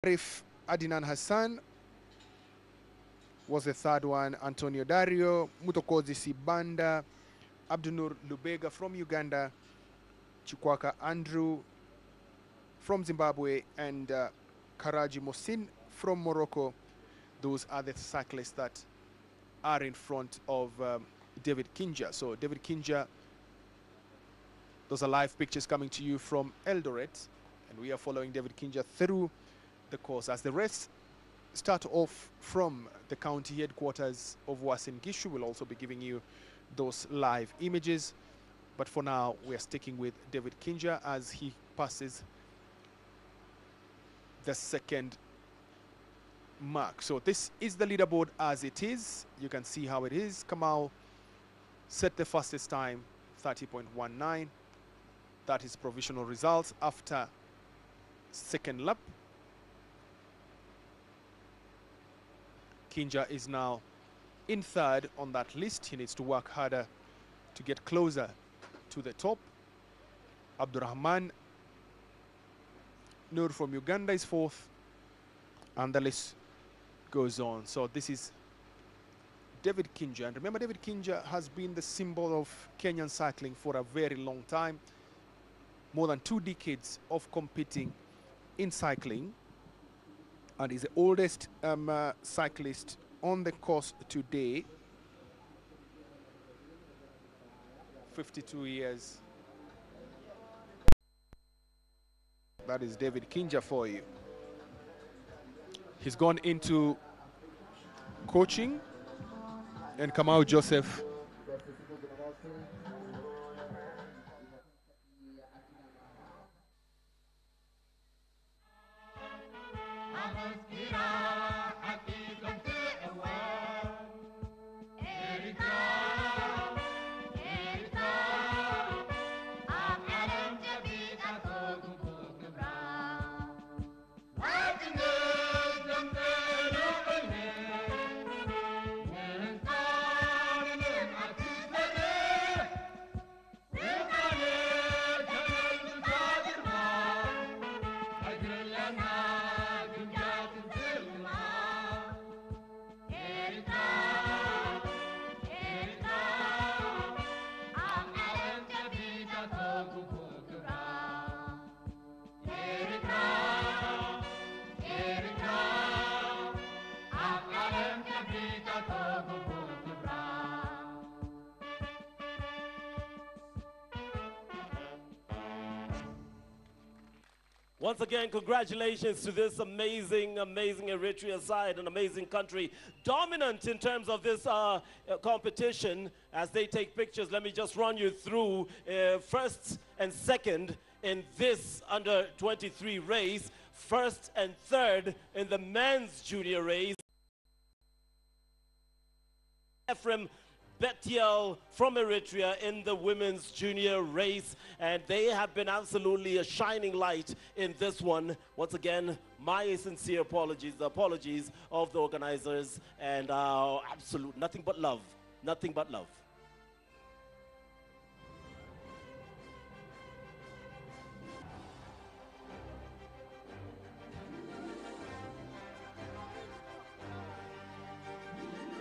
Arif Adinan Hassan was the third one. Antonio Dario, Mutokozi Sibanda, Abdunur Lubega from Uganda, Chikwaka Andrew from Zimbabwe, and Karaji Mosin from Morocco. Those are the cyclists that are in front of David Kinja. So David Kinja, those are live pictures coming to you from Eldoret, and we are following David Kinja through the course as the rest start off from the county headquarters of Uasin Gishu. We'll also be giving you those live images, but for now we are sticking with David Kinja as he passes the second mark. So this is the leaderboard as it is. You can see how it is. Kamau set the fastest time, 30.19. That is provisional results after second lap. Kinja is now in third on that list. He needs to work harder to get closer to the top. Abdurrahman Nur from Uganda is fourth, and the list goes on. So this is David Kinja, and remember, David Kinja has been the symbol of Kenyan cycling for a very long time, more than 2 decades of competing in cycling, and is the oldest cyclist on the course today. 52 years. That is David Kinja for you. He's gone into coaching, and Kamau Joseph Once again, congratulations to this amazing Eritrea side, an amazing country, dominant in terms of this competition. As they take pictures, let me just run you through first and second in this under-23 race, first and third in the men's junior race. Ephraim Betiel from Eritrea in the women's junior race, and they have been absolutely a shining light in this one. Once again, my sincere apologies, the apologies of the organizers, and absolute nothing but love, nothing but love.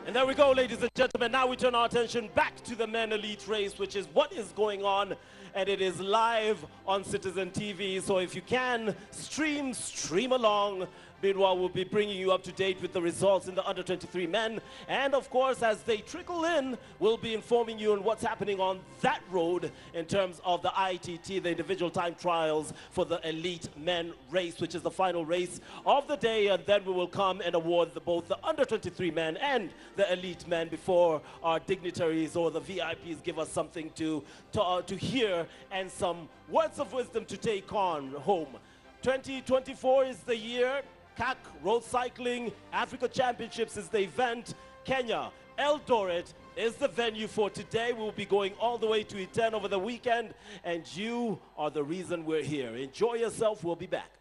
And there we go, ladies and gentlemen. Now we turn our attention back to the men elite race, which is what is going on, and it is live on Citizen TV. So if you can, stream along. Meanwhile, we'll be bringing you up to date with the results in the under-23 men. And of course, as they trickle in, we'll be informing you on what's happening on that road in terms of the ITT, the individual time trials for the elite men race, which is the final race of the day. And then we will come and award both the under-23 men and the elite men before our dignitaries or the VIPs give us something to hear and some words of wisdom to take on home. 2024 is the year. CAC Road Cycling Africa Championships is the event. Kenya, Eldoret is the venue for today. We'll be going all the way to Iten over the weekend, and you are the reason we're here. Enjoy yourself. We'll be back.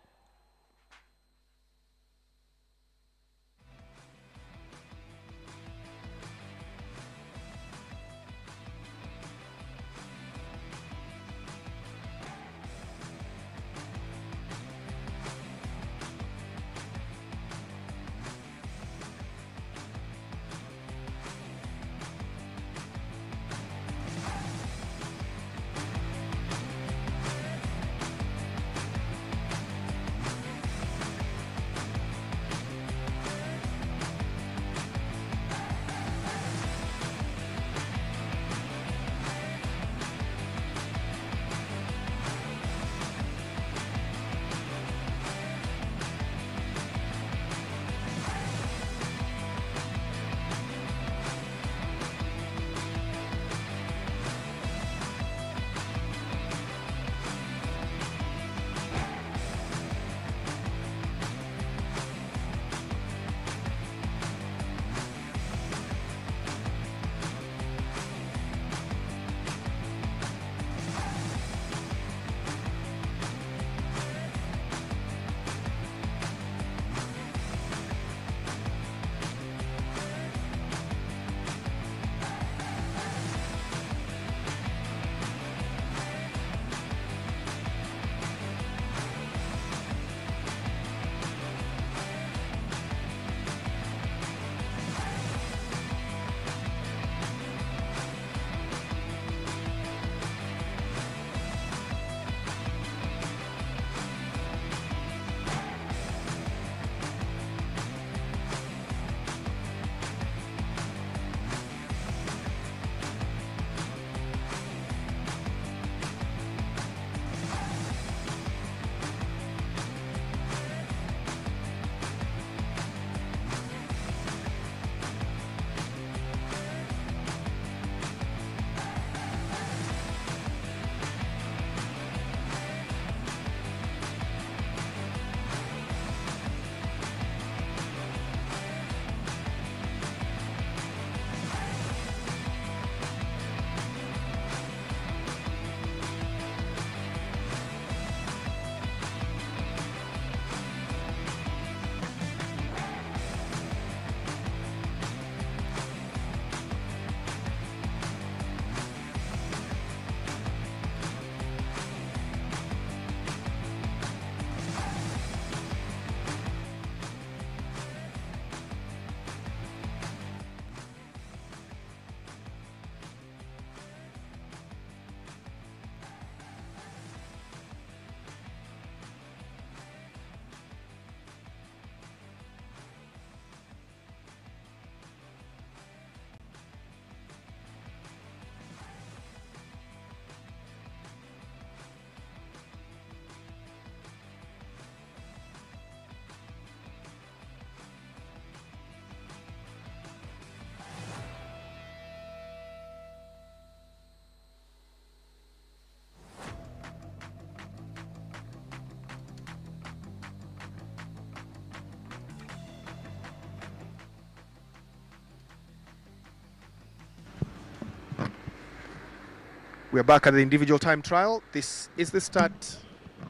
We're back at the individual time trial. This is the start.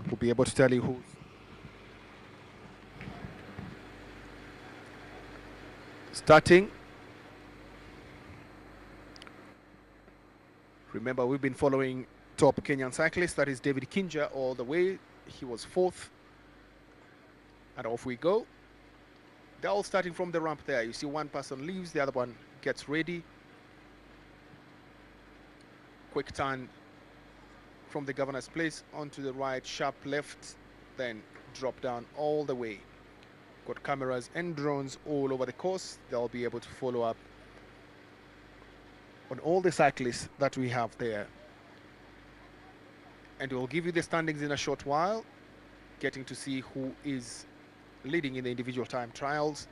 We'll be able to tell you who's starting. Remember, we've been following top Kenyan cyclist, that is David Kinja, all the way. He was 4th. And off we go. They're all starting from the ramp there. You see one person leaves, the other one gets ready. Quick turn from the governor's place onto the right, sharp left, then drop down all the way. Got cameras and drones all over the course. They'll be able to follow up on all the cyclists that we have there. And we'll give you the standings in a short while, getting to see who is leading in the individual time trials,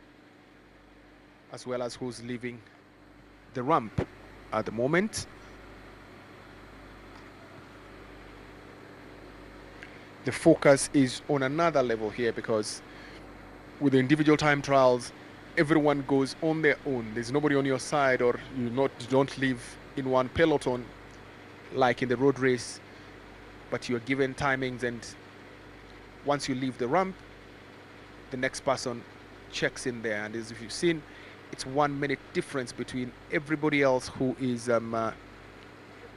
as well as who's leaving the ramp at the moment. The focus is on another level here, because with the individual time trials, everyone goes on their own. There's nobody on your side, or you don't live in one peloton like in the road race, but you're given timings, and once you leave the ramp, the next person checks in there. And as if you've seen, it's 1 minute difference between everybody else who is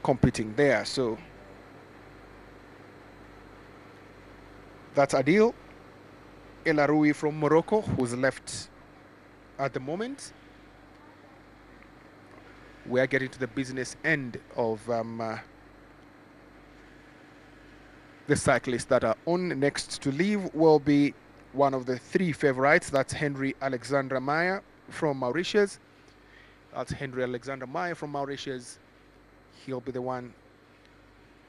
competing there. So that's Adil El Aroui from Morocco, who's left at the moment. We are getting to the business end of the cyclists that are on. Next to leave will be one of the 3 favorites. That's Henry Alexander Meyer from Mauritius. That's Henry Alexander Meyer from Mauritius. He'll be the one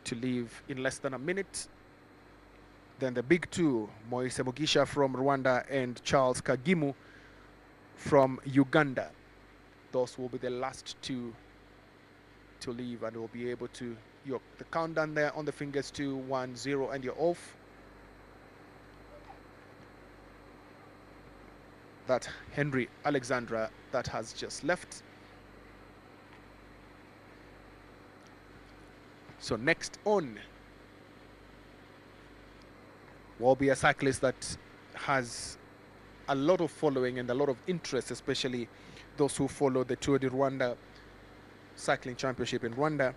to leave in less than a minute. Then the big 2, Moise Mugisha from Rwanda and Charles Kagimu from Uganda. Those will be the last 2 to leave, and we'll be able to, the countdown there on the fingers, 2, 1, 0, and you're off. That Henry Alexandra that has just left. So next on will be a cyclist that has a lot of following and a lot of interest, especially those who follow the Tour de Rwanda cycling championship in Rwanda.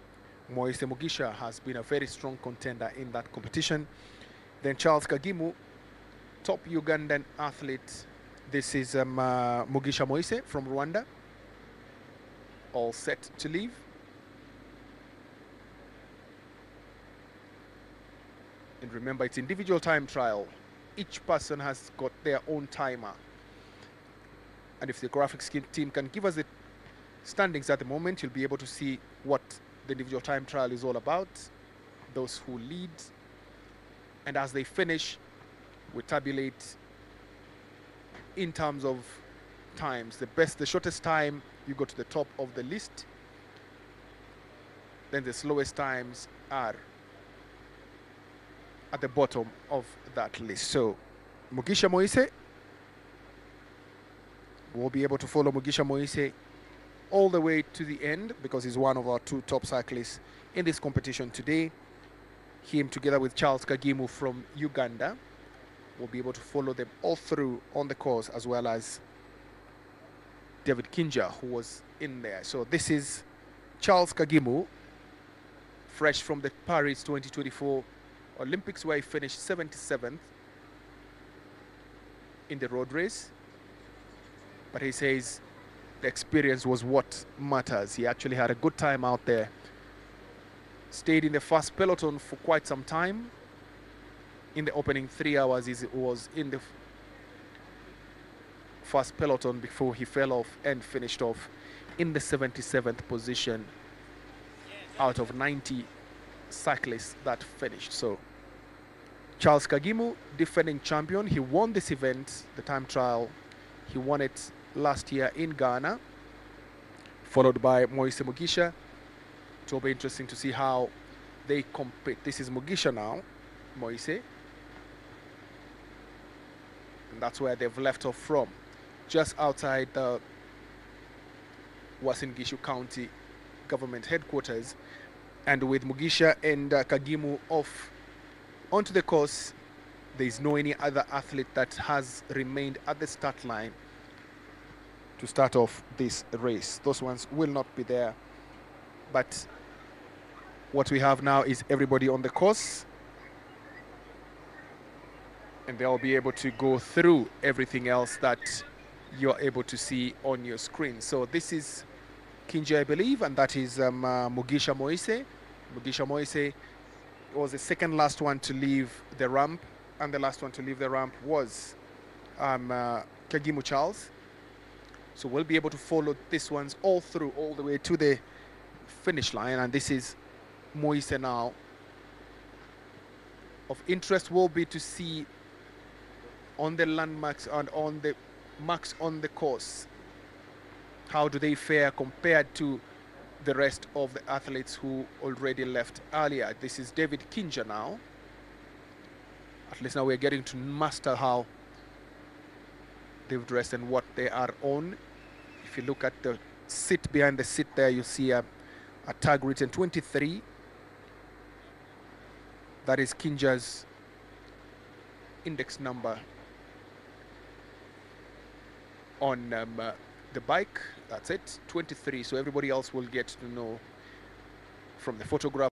Moise Mugisha has been a very strong contender in that competition. Then Charles Kagimu, top Ugandan athlete. This is Mugisha Moise from Rwanda, all set to leave. And remember, it's individual time trial. Each person has got their own timer. And if the graphics team can give us the standings at the moment, you'll be able to see what the individual time trial is all about, those who lead. And as they finish, we tabulate in terms of times. The shortest time, you go to the top of the list. Then the slowest times are at the bottom of that list. So Mugisha Moise, we'll be able to follow Mugisha Moise all the way to the end, because he's one of our 2 top cyclists in this competition today. Him together with Charles Kagimu from Uganda. We'll be able to follow them all through on the course, as well as David Kinja, who was in there. So this is Charles Kagimu, fresh from the Paris 2024 Olympics, where he finished 77th in the road race. But he says the experience was what matters. He actually had a good time out there. Stayed in the first peloton for quite some time. In the opening 3 hours, he was in the first peloton before he fell off and finished off in the 77th position out of 90 cyclists that finished. So Charles Kagimu, defending champion, he won this event, the time trial. He won it last year in Ghana, followed by Moise Mugisha. It will be interesting to see how they compete. This is Mugisha now, Moise. And that's where they've left off from, just outside the Uasin Gishu County government headquarters. And with Mugisha and Kagimu off onto the course, there is no any other athlete that has remained at the start line to start off this race. Those ones will not be there. But what we have now is everybody on the course, and they'll be able to go through everything else that you're able to see on your screen. So this is Kinja, I believe, and that is Mugisha Moise. Mugisha Moise was the second last one to leave the ramp, and the last one to leave the ramp was Kagimu Charles. So we'll be able to follow these ones all through, all the way to the finish line, and this is Moise now. Of interest will be to see on the landmarks and on the marks on the course, how do they fare compared to the rest of the athletes who already left earlier. This is David Kinja now. At least now we're getting to master how they've dressed and what they are on. If you look at the seat, behind the seat there, you see a tag written 23. That is Kinja's index number on the bike. That's it, 23. So everybody else will get to know from the photograph.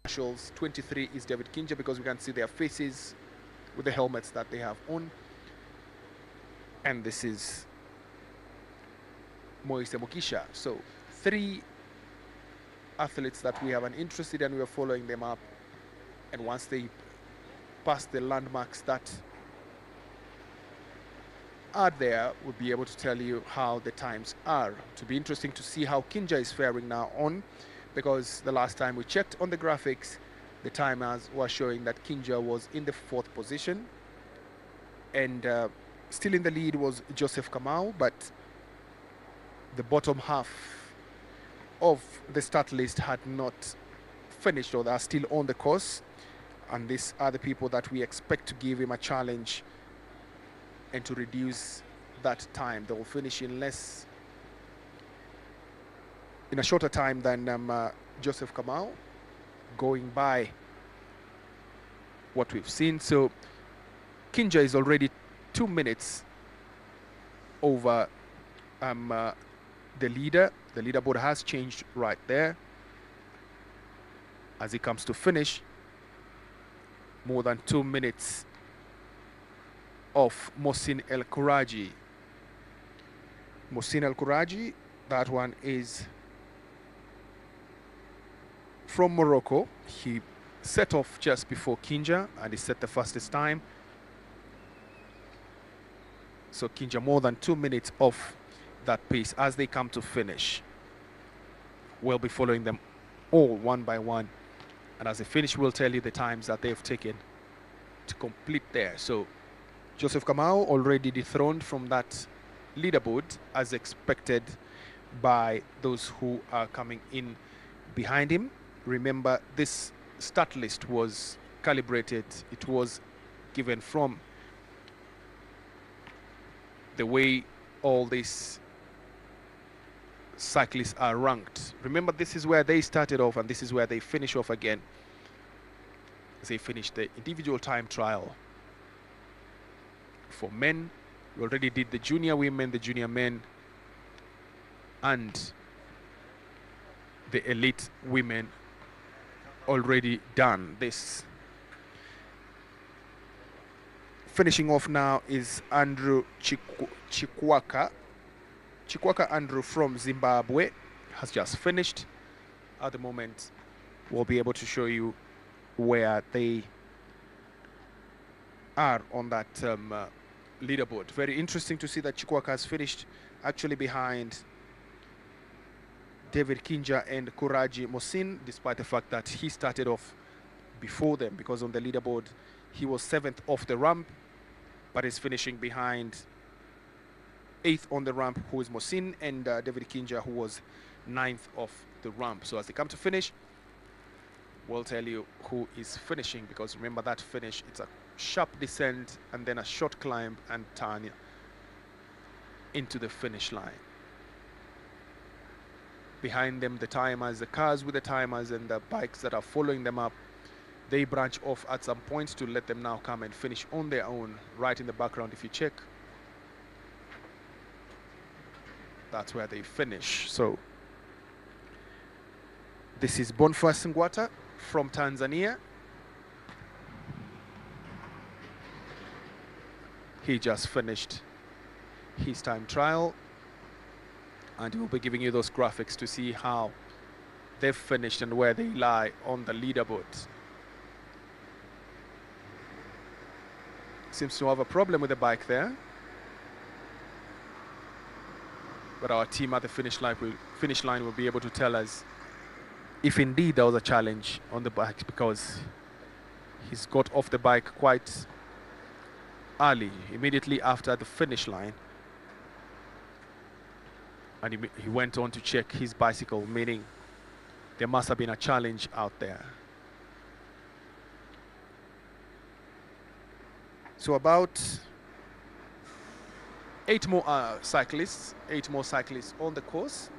23 is David Kinja, because we can see their faces with the helmets that they have on. And this is Moise Mugisha. So 3 athletes that we have an interest in, and we are following them up. And once they pass the landmarks that are there, we'll be able to tell you how the times are. To be interesting to see how Kinja is faring now on, because the last time we checked on the graphics, the timers were showing that Kinja was in the 4th position, and still in the lead was Joseph Kamau, but the bottom half of the start list had not finished, or they are still on the course, and these are the people that we expect to give him a challenge and to reduce that time. They will finish in a shorter time than Joseph Kamau, going by what we've seen. So Kinja is already 2 minutes over the leader. The leaderboard has changed right there. As he comes to finish, more than 2 minutes of Mohsin El Kouraji. Mohsin El Kouraji, that one is from Morocco. He set off just before Kinja, and he set the fastest time. So Kinja more than 2 minutes off that pace as they come to finish. We'll be following them all one by one, and as they finish, we'll tell you the times that they've taken to complete there. So Joseph Kamau already dethroned from that leaderboard, as expected by those who are coming in behind him. Remember, this start list was calibrated. It was given from the way all these cyclists are ranked. Remember, this is where they started off, and this is where they finish off again. They finished the individual time trial. For men, we already did the junior women, the junior men, and the elite women already done this. Finishing off now is Andrew Chikwaka. Chikwaka Andrew from Zimbabwe has just finished. At the moment, we'll be able to show you where they are on that leaderboard. Very interesting to see that Chikwaka has finished actually behind David Kinja and Kouraji Mohsin, despite the fact that he started off before them, because on the leaderboard he was 7th off the ramp, but is finishing behind 8th on the ramp, who is Mohsin, and David Kinja, who was 9th off the ramp. So as they come to finish, we'll tell you who is finishing, because remember that finish, it's a sharp descent and then a short climb and turn into the finish line. Behind them, the timers, the cars with the timers, and the bikes that are following them up, they branch off at some point to let them now come and finish on their own. Right in the background, if you check, that's where they finish. So this is Boniface Ngwata from Tanzania. He just finished his time trial, and we'll be giving you those graphics to see how they've finished and where they lie on the leaderboard. Seems to have a problem with the bike there, but our team at the finish line will be able to tell us if indeed there was a challenge on the bike, because he's got off the bike quite early, immediately after the finish line, and he went on to check his bicycle, meaning there must have been a challenge out there. So about 8 more cyclists on the course.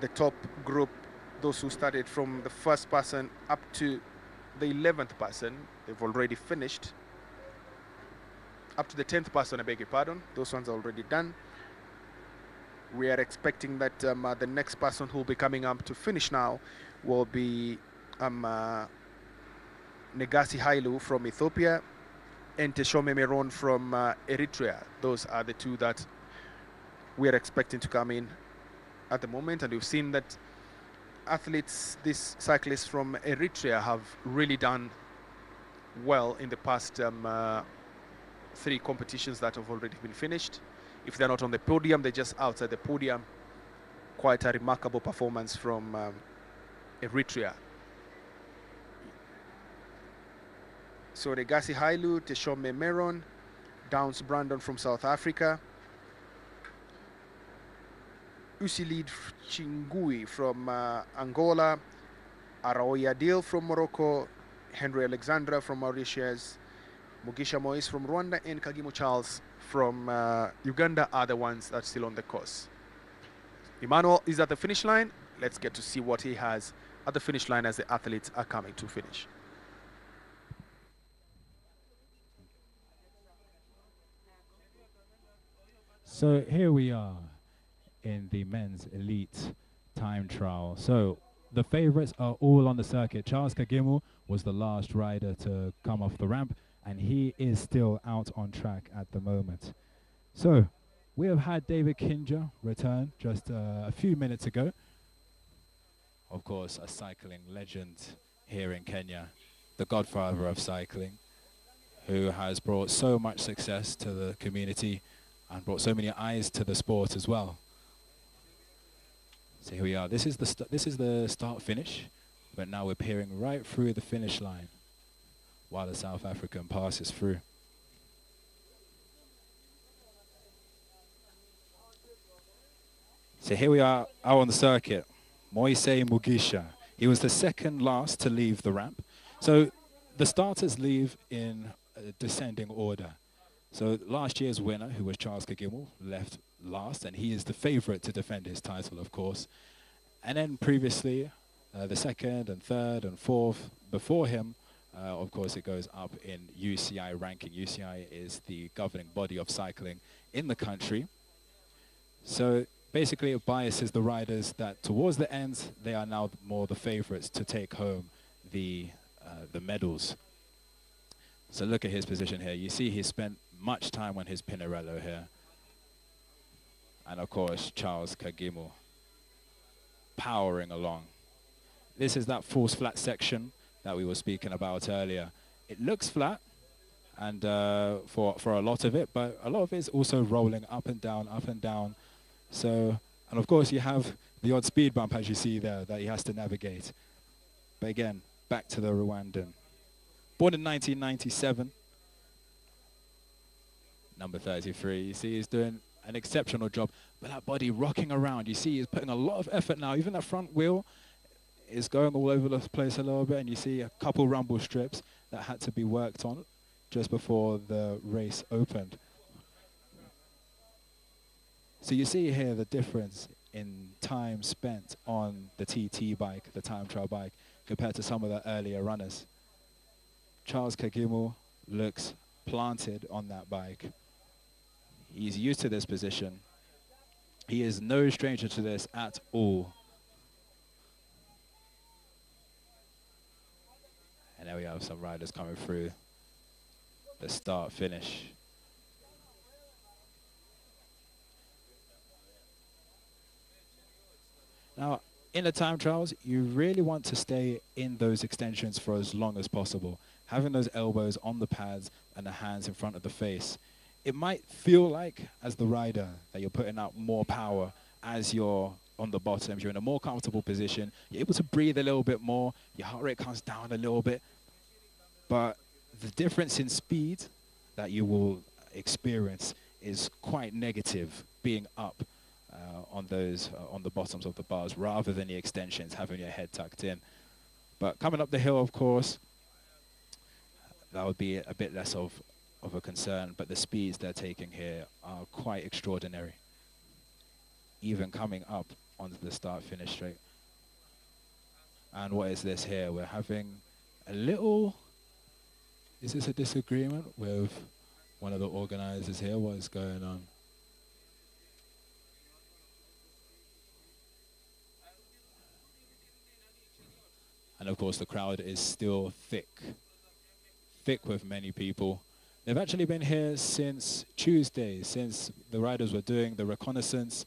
The top group, those who started from the first person up to the 11th person, they've already finished. Up to the 10th person, I beg your pardon, those ones are already done. We are expecting that the next person who will be coming up to finish now will be Negasi Hailu from Ethiopia and Teshome Meron from Eritrea. Those are the two that we are expecting to come in at the moment, and we've seen that athletes, these cyclists from Eritrea, have really done well in the past 3 competitions that have already been finished. If they're not on the podium, they're just outside the podium. Quite a remarkable performance from Eritrea. So Negasi Hailu, Teshome Meron, Downs Brandon from South Africa, Usilid Chingui from Angola, Araoya Dil from Morocco, Henry Alexandra from Mauritius, Mugisha Moise from Rwanda, and Kagimo Charles from Uganda are the ones that's still on the course. Emmanuel is at the finish line. Let's get to see what he has at the finish line as the athletes are coming to finish. So here we are in the men's elite time trial. So the favorites are all on the circuit. Charles Kagimu was the last rider to come off the ramp, and he is still out on track at the moment. So we have had David Kinja return just a few minutes ago. Of course, a cycling legend here in Kenya, the godfather of cycling, who has brought so much success to the community and brought so many eyes to the sport as well. So here we are. This is the start finish, but now we're peering right through the finish line while the South African passes through. So here we are out on the circuit. Moise Mugisha. He was the second last to leave the ramp. So the starters leave in descending order. So last year's winner, who was Charles Kagimu, left last, and he is the favorite to defend his title, of course. And then previously, the second and third and fourth before him, of course, it goes up in UCI ranking. UCI is the governing body of cycling in the country. So basically, it biases the riders that towards the end, they are now more the favorites to take home the medals. So look at his position here. You see he spent much time on his Pinarello here. And of course, Charles Kagimu powering along. This is that false flat section that we were speaking about earlier. It looks flat and for a lot of it, but a lot of it is also rolling up and down, up and down. So, and of course you have the odd speed bump, as you see there, that he has to navigate. But again, back to the Rwandan. Born in 1997, number 33. You see he's doing an exceptional job, but that body rocking around. You see he's putting a lot of effort now. Even that front wheel is going all over the place a little bit, and you see a couple rumble strips that had to be worked on just before the race opened. So you see here the difference in time spent on the TT bike, the time trial bike, compared to some of the earlier runners. Charles Kagimu looks planted on that bike. He's used to this position. He is no stranger to this at all. And there we have some riders coming through the start finish. Now, in the time trials, you really want to stay in those extensions for as long as possible. Having those elbows on the pads and the hands in front of the face. It might feel like, as the rider, that you're putting out more power as you're on the bottom. You're in a more comfortable position. You're able to breathe a little bit more. Your heart rate comes down a little bit. But the difference in speed that you will experience is quite negative, being up on the bottoms of the bars rather than the extensions, having your head tucked in. But coming up the hill, of course, that would be a bit less of a concern, but the speeds they're taking here are quite extraordinary. Even coming up onto the start-finish straight. And what is this here? We're having a little... Is this a disagreement with one of the organizers here? What is going on? And of course, the crowd is still thick with many people. They've actually been here since Tuesday, since the riders were doing the reconnaissance.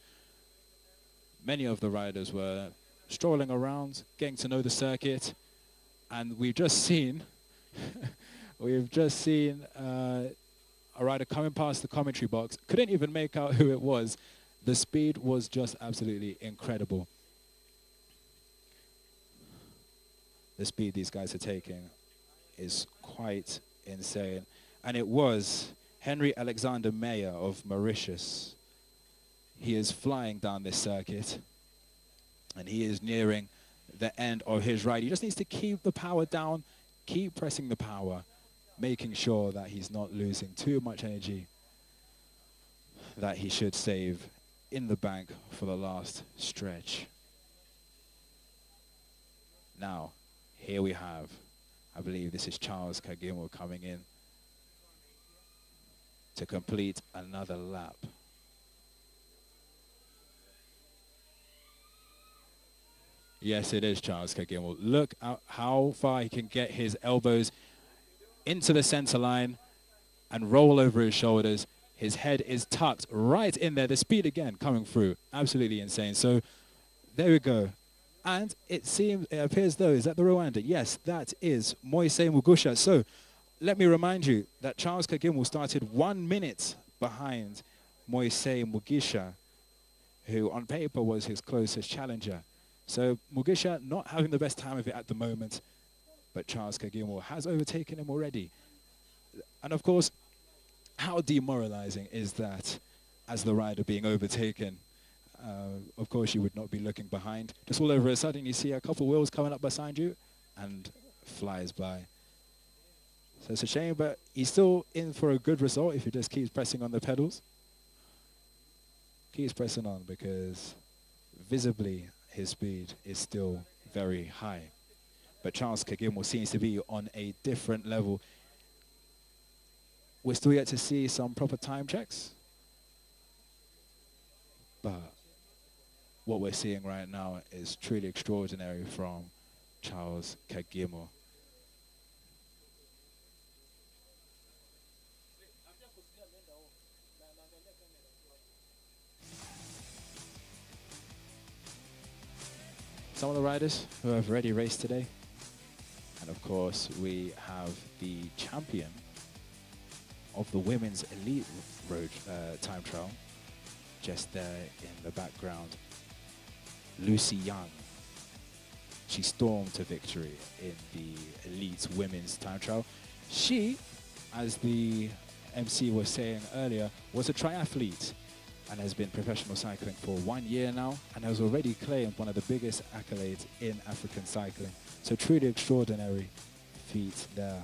Many of the riders were strolling around, getting to know the circuit. And we've just seen, a rider coming past the commentary box. Couldn't even make out who it was. The speed was just absolutely incredible. The speed these guys are taking is quite insane. And it was Henry Alexander Meyer of Mauritius. He is flying down this circuit, and he is nearing the end of his ride. He just needs to keep the power down, keep pressing the power, making sure that he's not losing too much energy that he should save in the bank for the last stretch. Now, here we have, I believe this is Charles Kagimu coming in to complete another lap. Yes, it is Charles Kagimu. Look at how far he can get his elbows into the center line and roll over his shoulders. His head is tucked right in there. The speed again coming through. Absolutely insane. So there we go. And it appears though, is that the Rwanda? Yes, that is Moise Mugusha. So let me remind you that Charles Kagimu started 1 minute behind Moise Mugisha, who on paper was his closest challenger. So Mugisha not having the best time of it at the moment, but Charles Kagimu has overtaken him already. And of course, how demoralizing is that as the rider being overtaken? Of course, you would not be looking behind. Just all over a sudden, you see a couple wheels coming up beside you and flies by. So it's a shame, but he's still in for a good result if he just keeps pressing on the pedals. Keeps pressing on because visibly his speed is still very high. But Charles Kagimu seems to be on a different level. We're still yet to see some proper time checks. But what we're seeing right now is truly extraordinary from Charles Kagimu. Some of the riders who have already raced today. And of course, we have the champion of the women's elite road time trial, just there in the background, Lucy Young. She stormed to victory in the elite women's time trial. She, as the MC was saying earlier, was a triathlete and has been professional cycling for 1 year now and has already claimed one of the biggest accolades in African cycling. So truly extraordinary feat there.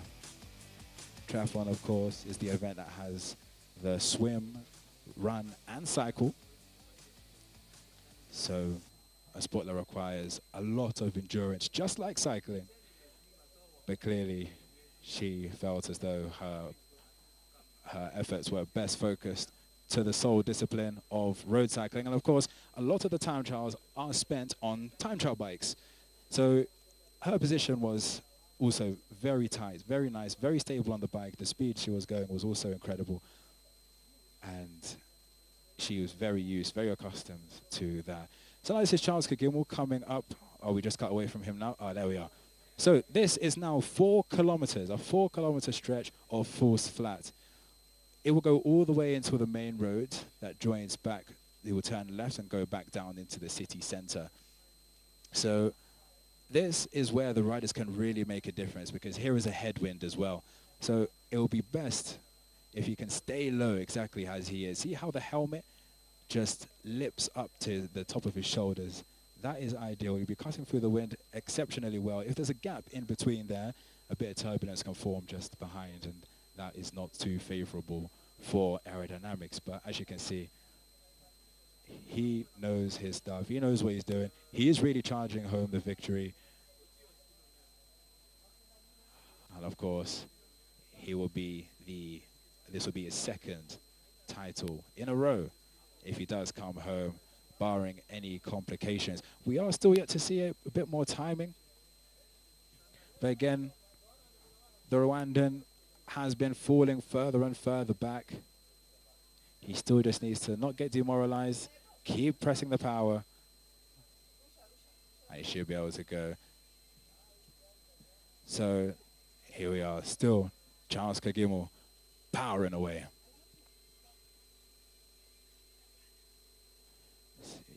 Triathlon, of course, is the event that has the swim, run, and cycle. So a sport that requires a lot of endurance, just like cycling. But clearly, she felt as though her efforts were best focused to the sole discipline of road cycling. And of course, a lot of the time trials are spent on time trial bikes. So her position was also very tight, very nice, very stable on the bike. The speed she was going was also incredible. And she was very accustomed to that. So now this is Charles Kagimu coming up. Oh, we just got away from him now. Oh, there we are. So this is now 4 kilometers, a 4-kilometer stretch of forced flat. It will go all the way into the main road that joins back. It will turn left and go back down into the city center. So this is where the riders can really make a difference, because here is a headwind as well. So it will be best if you can stay low exactly as he is. See how the helmet just lips up to the top of his shoulders? That is ideal. You'll be cutting through the wind exceptionally well. If there's a gap in between there, a bit of turbulence can form just behind, and that is not too favorable for aerodynamics. But as you can see, he knows his stuff. He knows what he's doing. He is really charging home the victory. And of course, he will be this will be his 2nd title in a row if he does come home, barring any complications. We are still yet to see a bit more timing. But again, the Rwandan has been falling further and further back. He still just needs to not get demoralized, keep pressing the power, and he should be able to go. So here we are, still Charles Kagimu powering away.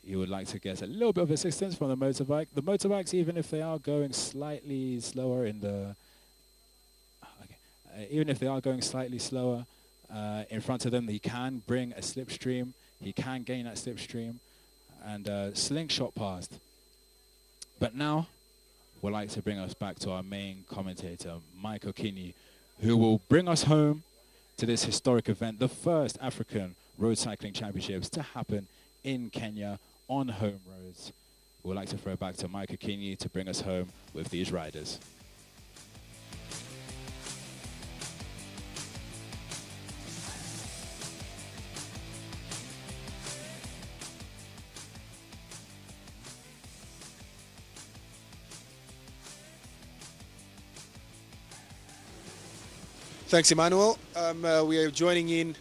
You would like to get a little bit of assistance from the motorbike. The motorbikes, even if they are going slightly slower in the even if they are going slightly slower in front of them, he can bring a slipstream. He can gain that slipstream and slingshot past. But now, we'd like to bring us back to our main commentator, Mike Okinyi, who will bring us home to this historic event, the first African Road Cycling Championships to happen in Kenya on home roads. We'd like to throw back to Mike Okinyi to bring us home with these riders. Thanks, Emmanuel. We are joining in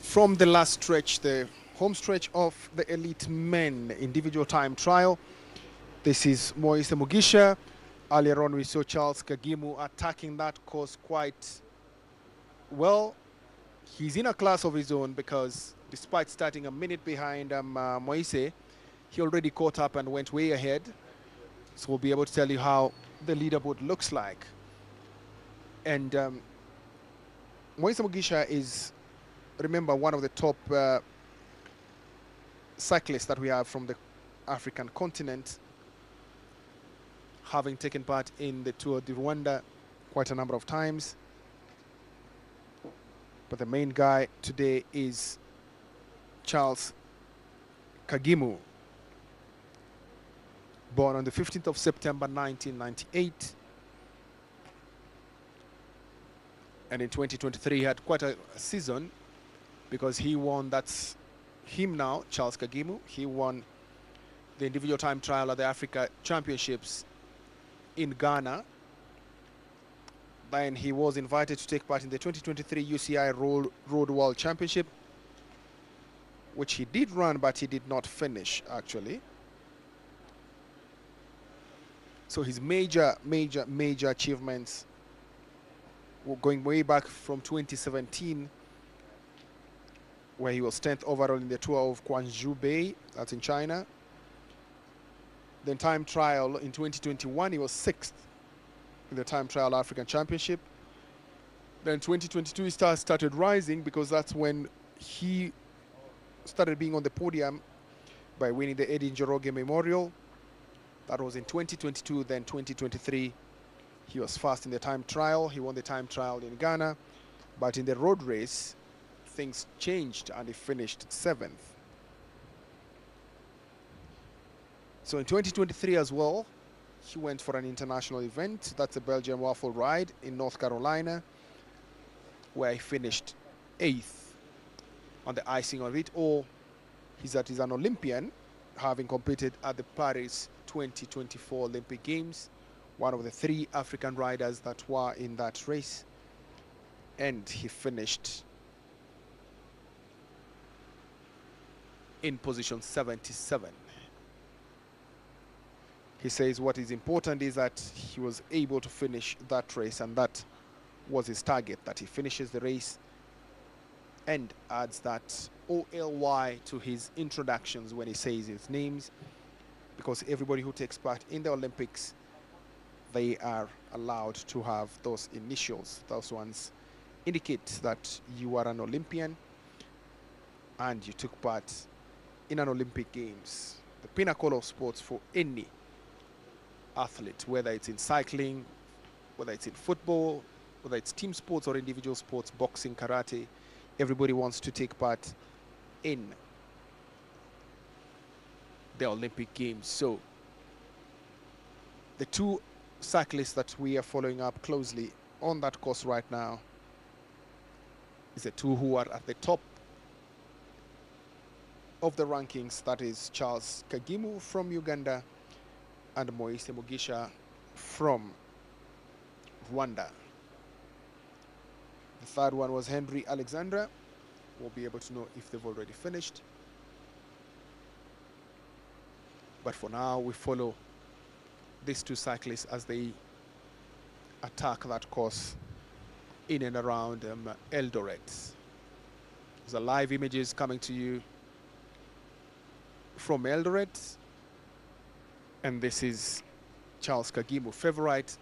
from the last stretch, the home stretch of the elite men individual time trial. This is Moise Mugisha. Earlier on, we saw Charles Kagimu attacking that course quite well. He's in a class of his own because despite starting a minute behind Moise, he already caught up and went way ahead. So we'll be able to tell you how the leaderboard looks like. And Moise Mugisha is, remember, one of the top cyclists that we have from the African continent, having taken part in the Tour de Rwanda quite a number of times. But the main guy today is Charles Kagimu, born on the 15th of September 1998. And in 2023, he had quite a season because he won, that's him now, Charles Kagimu. He won the individual time trial at the Africa Championships in Ghana. Then he was invited to take part in the 2023 UCI Road World Championship, which he did run, but he did not finish, actually. So his major achievements going way back from 2017, where he was 10th overall in the Tour of Guangzhou Bay, that's in China. Then time trial in 2021, he was 6th in the time trial African Championship. Then 2022, he started rising because that's when he started being on the podium by winning the Eddie Njoroge Memorial. That was in 2022, then 2023. He was first in the time trial. He won the time trial in Ghana. But in the road race, things changed and he finished 7th. So in 2023 as well, he went for an international event. That's a Belgian waffle ride in North Carolina, where he finished 8th on the icing of it. Or he's an Olympian, having competed at the Paris 2024 Olympic Games, one of the 3 African riders that were in that race. And he finished in position 77. He says what is important is that he was able to finish that race, and that was his target, that he finishes the race, and adds that OLY to his introductions when he says his names, because everybody who takes part in the Olympics, they are allowed to have those initials. Those ones indicate that you are an Olympian and you took part in an Olympic Games, the pinnacle of sports for any athlete, whether it's in cycling, whether it's in football, whether it's team sports or individual sports, boxing, karate. Everybody wants to take part in the Olympic Games. So the 2 cyclists that we are following up closely on that course right now is the 2 who are at the top of the rankings. That is Charles Kagimu from Uganda and Moise Mugisha from Rwanda. The third one was Henry Alexandra. We'll be able to know if they've already finished. But for now, we follow these 2 cyclists as they attack that course in and around Eldoret. These are live images coming to you from Eldoret. And this is Charles Kagimu, favorite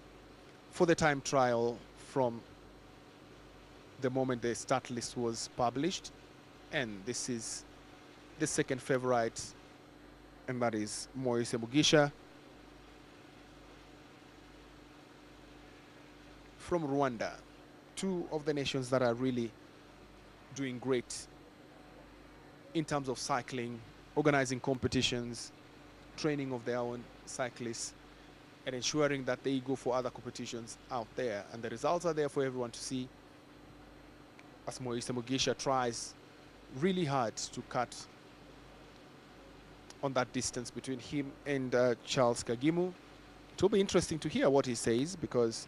for the time trial from the moment the start list was published. And this is the second favorite, and that is Moise Mugisha from Rwanda. 2 of the nations that are really doing great in terms of cycling, organizing competitions, training of their own cyclists, and ensuring that they go for other competitions out there. And the results are there for everyone to see, as Moise Mugisha tries really hard to cut on that distance between him and Charles Kagimu. It will be interesting to hear what he says, because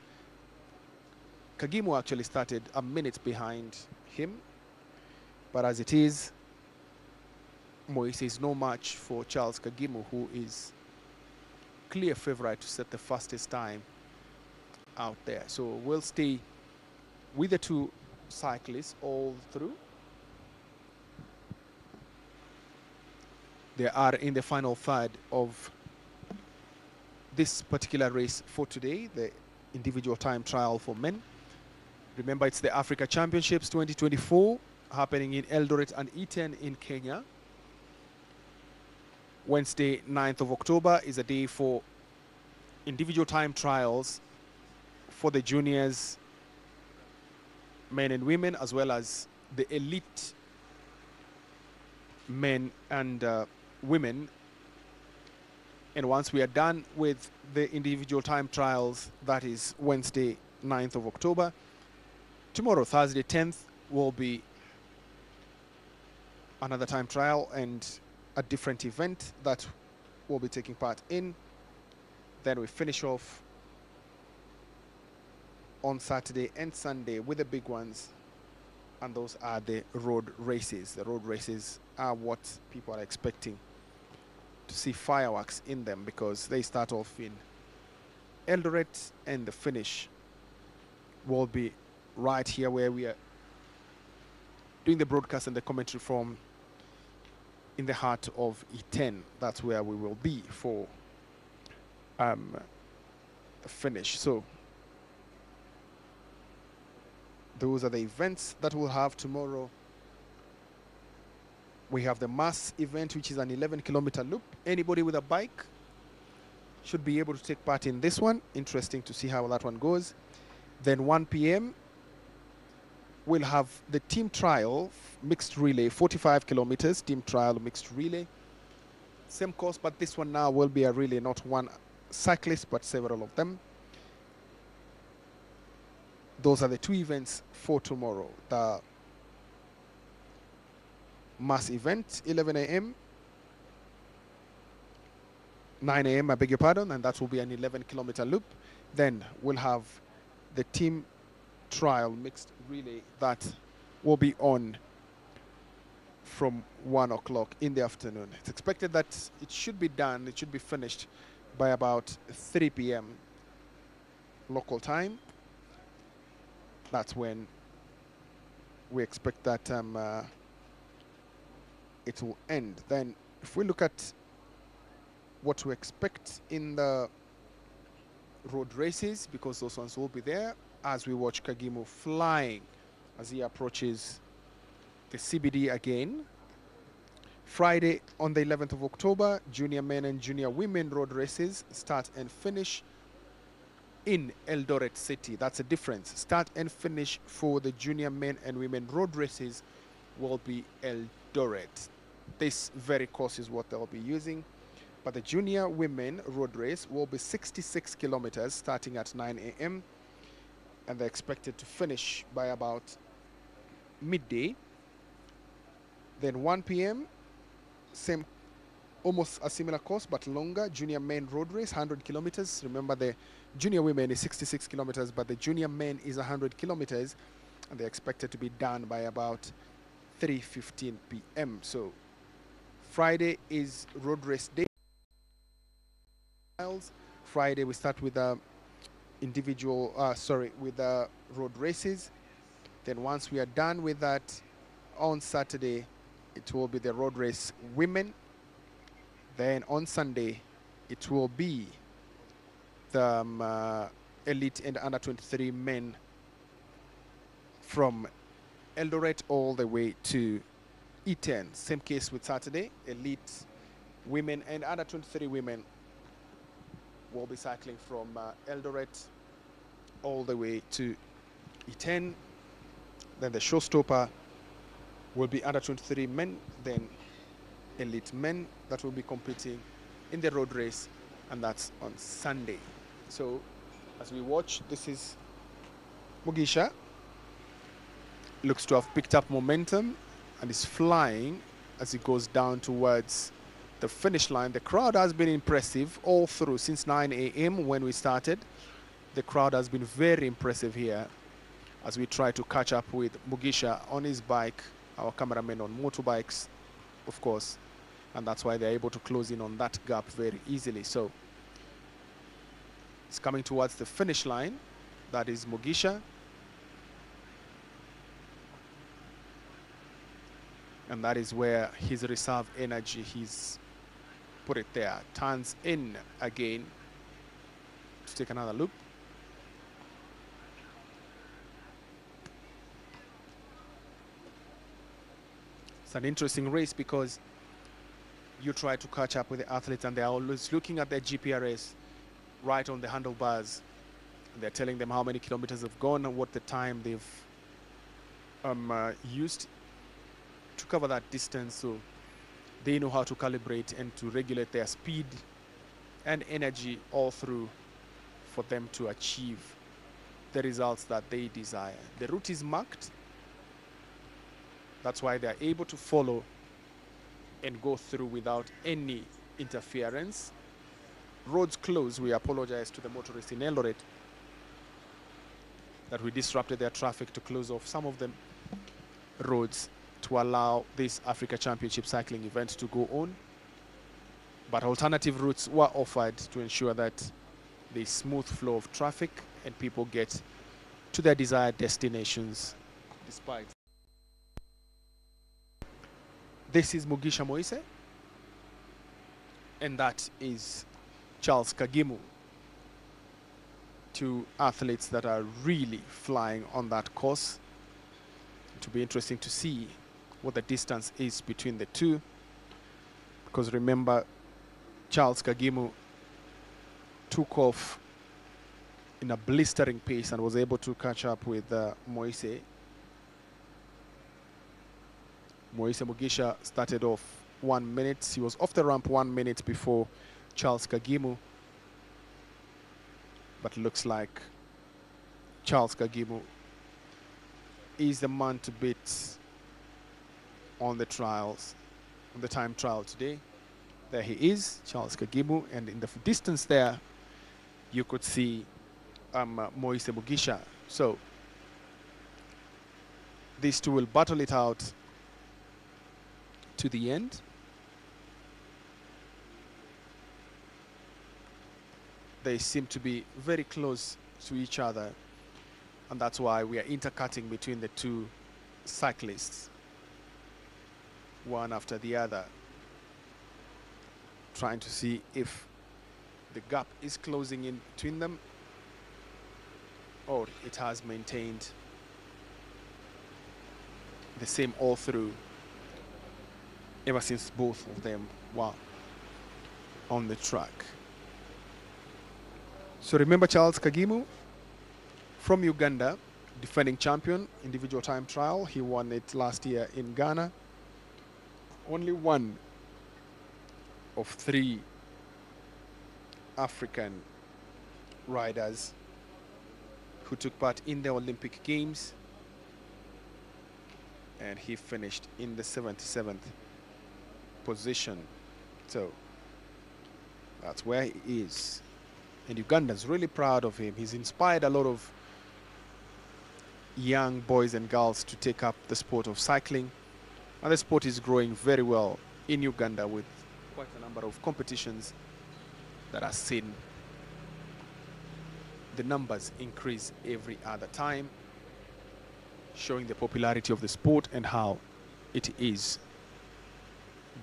Kagimu actually started a minute behind him. But as it is, Moise is no match for Charles Kagimu, who is clear favorite to set the fastest time out there. So we'll stay with the 2 cyclists all through. They are in the final third of this particular race for today, the individual time trial for men. Remember, it's the Africa Championships 2024 happening in Eldoret and Iten in Kenya. Wednesday, 9th of October is a day for individual time trials for the juniors, men and women, as well as the elite men and women. And once we are done with the individual time trials, that is Wednesday, 9th of October, tomorrow, Thursday, 10th, will be another time trial and a different event that we'll be taking part in. Then we finish off on Saturday and Sunday with the big ones, and those are the road races. The road races are what people are expecting to see fireworks in them, because they start off in Eldoret and the finish will be right here where we are doing the broadcast and the commentary from, in the heart of E10. That's where we will be for the finish. So those are the events that we'll have tomorrow. We have the mass event, which is an 11-kilometer loop. Anybody with a bike should be able to take part in this one. Interesting to see how that one goes. Then 1 p.m. we'll have the team trial mixed relay, 45 kilometers team trial mixed relay. Same course, but this one now will be a really not one cyclist, but several of them. Those are the two events for tomorrow. The mass event, 11 a.m., 9 a.m., I beg your pardon, and that will be an 11-kilometer loop. Then we'll have the team trial mixed relay that will be on from 1 o'clock in the afternoon. It's expected that it should be done, it should be finished by about 3 p.m. local time. That's when we expect that it will end. Then if we look at what to expect in the road races, because those ones will be there as we watch Kagimu flying as he approaches the CBD again. Friday on the 11th of October, junior men and junior women road races start and finish in Eldoret City. That's a difference. Start and finish for the junior men and women road races will be Eldoret. This very course is what they'll be using. But the junior women road race will be 66 kilometers starting at 9 a.m. and they're expected to finish by about midday. Then 1 p.m., same, almost a similar course but longer, junior men road race, 100 kilometers. Remember, the junior women is 66 kilometers, but the junior men is 100 kilometers, and they're expected to be done by about 3:15 p.m. So Friday is road race day. Friday we start with the with the road races. Then once we are done with that, on Saturday it will be the road race women. Then on Sunday it will be the elite and under 23 men from Eldoret all the way to E10. Same case with Saturday, elite women and under 23 women will be cycling from Eldoret all the way to E10. Then the showstopper will be under 23 men, then elite men that will be competing in the road race, and that's on Sunday. So as we watch, this is Mugisha. Looks to have picked up momentum and is flying as he goes down towards the finish line. The crowd has been impressive all through since 9 a.m. when we started. The crowd has been very impressive here as we try to catch up with Mugisha on his bike, our cameramen on motorbikes, of course, and that's why they're able to close in on that gap very easily. So it's coming towards the finish line. That is Mugisha. And that is where his reserve energy, he's put it there. Turns in again to take another loop. It's an interesting race because you try to catch up with the athletes and they're always looking at their GPRS right on the handlebars. And they're telling them how many kilometers have gone and what the time they've used to cover that distance, so they know how to calibrate and to regulate their speed and energy all through for them to achieve the results that they desire. The route is marked. That's why they're able to follow and go through without any interference. Roads closed. We apologize to the motorists in Eldoret that we disrupted their traffic to close off some of the roads to allow this Africa Championship cycling event to go on. But alternative routes were offered to ensure that the smooth flow of traffic and people get to their desired destinations despite. This is Mugisha Moise, and that is Charles Kagimu. Two athletes that are really flying on that course. It will be interesting to see what the distance is between the two, because remember, Charles Kagimu took off in a blistering pace and was able to catch up with Moise. Mugisha started off 1 minute. He was off the ramp 1 minute before Charles Kagimu. But looks like Charles Kagimu is the man to beat on the trials, on the time trial today. There he is, Charles Kagimu, and in the distance there, you could see Moise Mugisha. So these two will battle it out to the end. They seem to be very close to each other, and that's why we are intercutting between the two cyclists, one after the other, trying to see if the gap is closing in between them or it has maintained the same all through ever since both of them were on the track. So remember Charles Kagimu from Uganda, defending champion, individual time trial. He won it last year in Ghana. Only one of 3 African riders who took part in the Olympic Games, and he finished in the 77th position. So that's where he is, and Uganda's really proud of him. He's inspired a lot of young boys and girls to take up the sport of cycling, and the sport is growing very well in Uganda with quite a number of competitions that are seen the numbers increase every other time, showing the popularity of the sport and how it is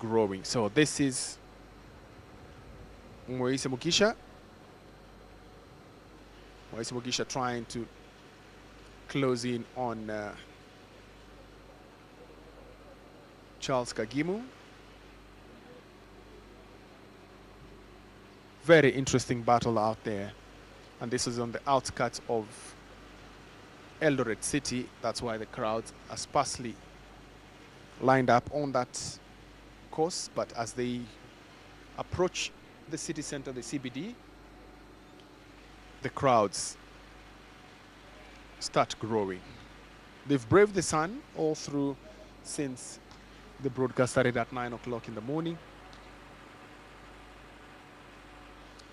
growing. So this is Moise Mugisha. Moise Mugisha trying to close in on Charles Kagimu. Very interesting battle out there, and this is on the outskirts of Eldoret city. That's why the crowds are sparsely lined up on that course, but as they approach the city center, the CBD, the crowds start growing. They've braved the sun all through since the broadcast started at 9 o'clock in the morning.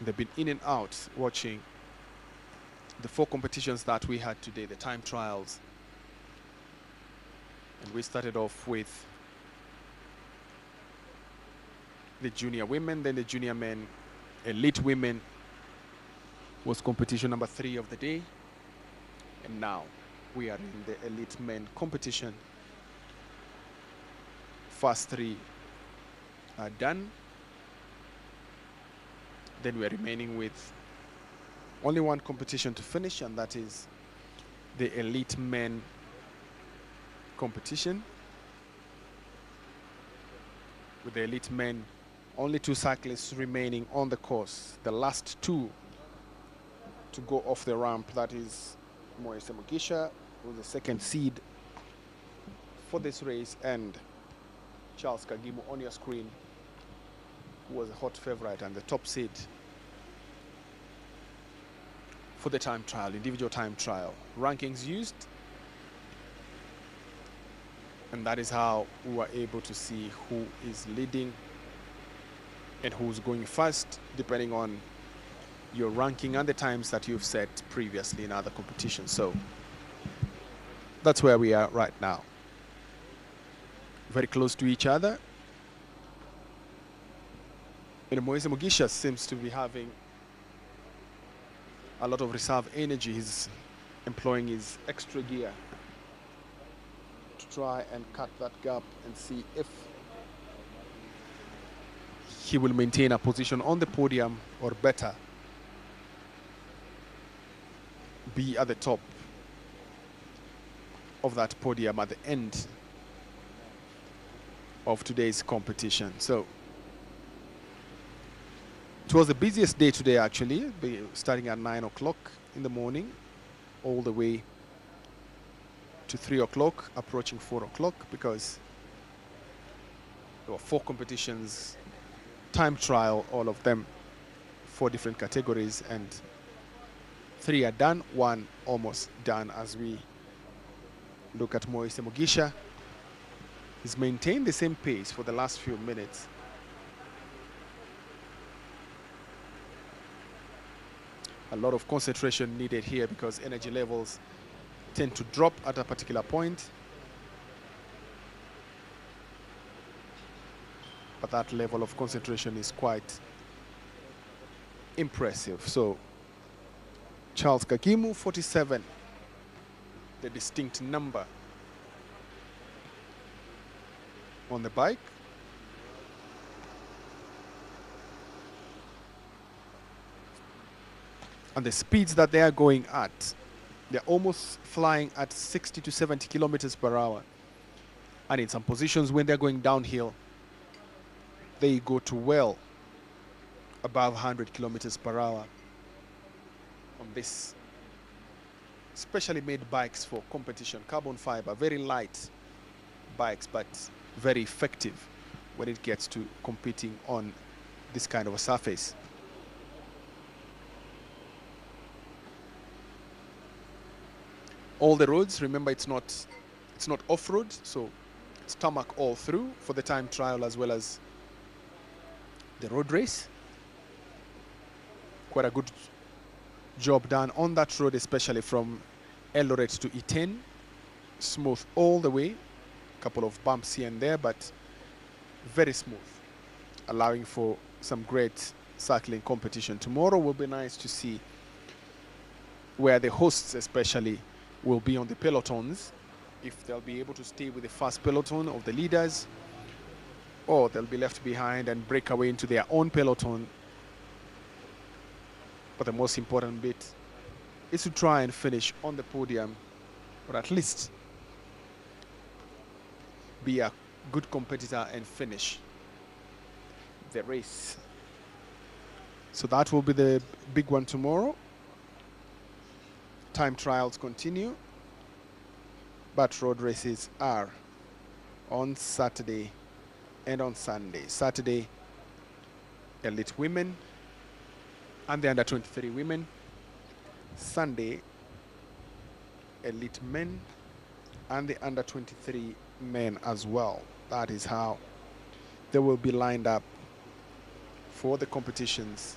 They've been in and out watching the 4 competitions that we had today, the time trials. And we started off with the junior women, then the junior men. Elite women was competition number 3 of the day. And now we are in the elite men competition. First 3 are done. Then we are remaining with only one competition to finish, and that is the elite men competition. With the elite men, only 2 cyclists remaining on the course. The last 2 to go off the ramp, that is Moise Mugisha, who was the 2nd seed for this race, and Charles Kagimu on your screen, who was a hot favorite and the top seed for the time trial, individual time trial. Rankings used, and that is how we were able to see who is leading and who's going first, depending on your ranking and the times that you've set previously in other competitions. So that's where we are right now. Very close to each other. And Moise Mugisha seems to be having a lot of reserve energy. He's employing his extra gear to try and cut that gap and see if he will maintain a position on the podium or better be at the top of that podium at the end of today's competition. So it was the busiest day today, actually, starting at 9 o'clock in the morning all the way to 3 o'clock, approaching 4 o'clock, because There were 4 competitions, time trial, all of them, 4 different categories, and 3 are done, 1 almost done. As we look at Moise Mugisha, he's maintained the same pace for the last few minutes. A lot of concentration needed here because energy levels tend to drop at a particular point. But that level of concentration is quite impressive. So Charles Kagimu, 47, the distinct number on the bike. And the speeds that they are going at, they're almost flying at 60 to 70 kilometers per hour. And in some positions when they're going downhill, they go to well above 100 kilometers per hour on this specially made bikes for competition. Carbon fiber, very light bikes, but very effective when it gets to competing on this kind of a surface. All the roads, remember, it's not off-road, so it's tarmac all through for the time trial as well as the road race. Quite a good job done on that road, especially from Eldoret to E10. Smooth all the way. Couple of bumps here and there, but very smooth, allowing for some great cycling competition. Tomorrow will be nice to see where the hosts especially will be on the pelotons, if they'll be able to stay with the first peloton of the leaders, or they'll be left behind and break away into their own peloton. But the most important bit is to try and finish on the podium, or at least be a good competitor and finish the race. So that will be the big one tomorrow. Time trials continue, but road races are on Saturday and on Sunday. Saturday, elite women and the under 23 women. Sunday, elite men and the under 23 men as well. That is how they will be lined up for the competitions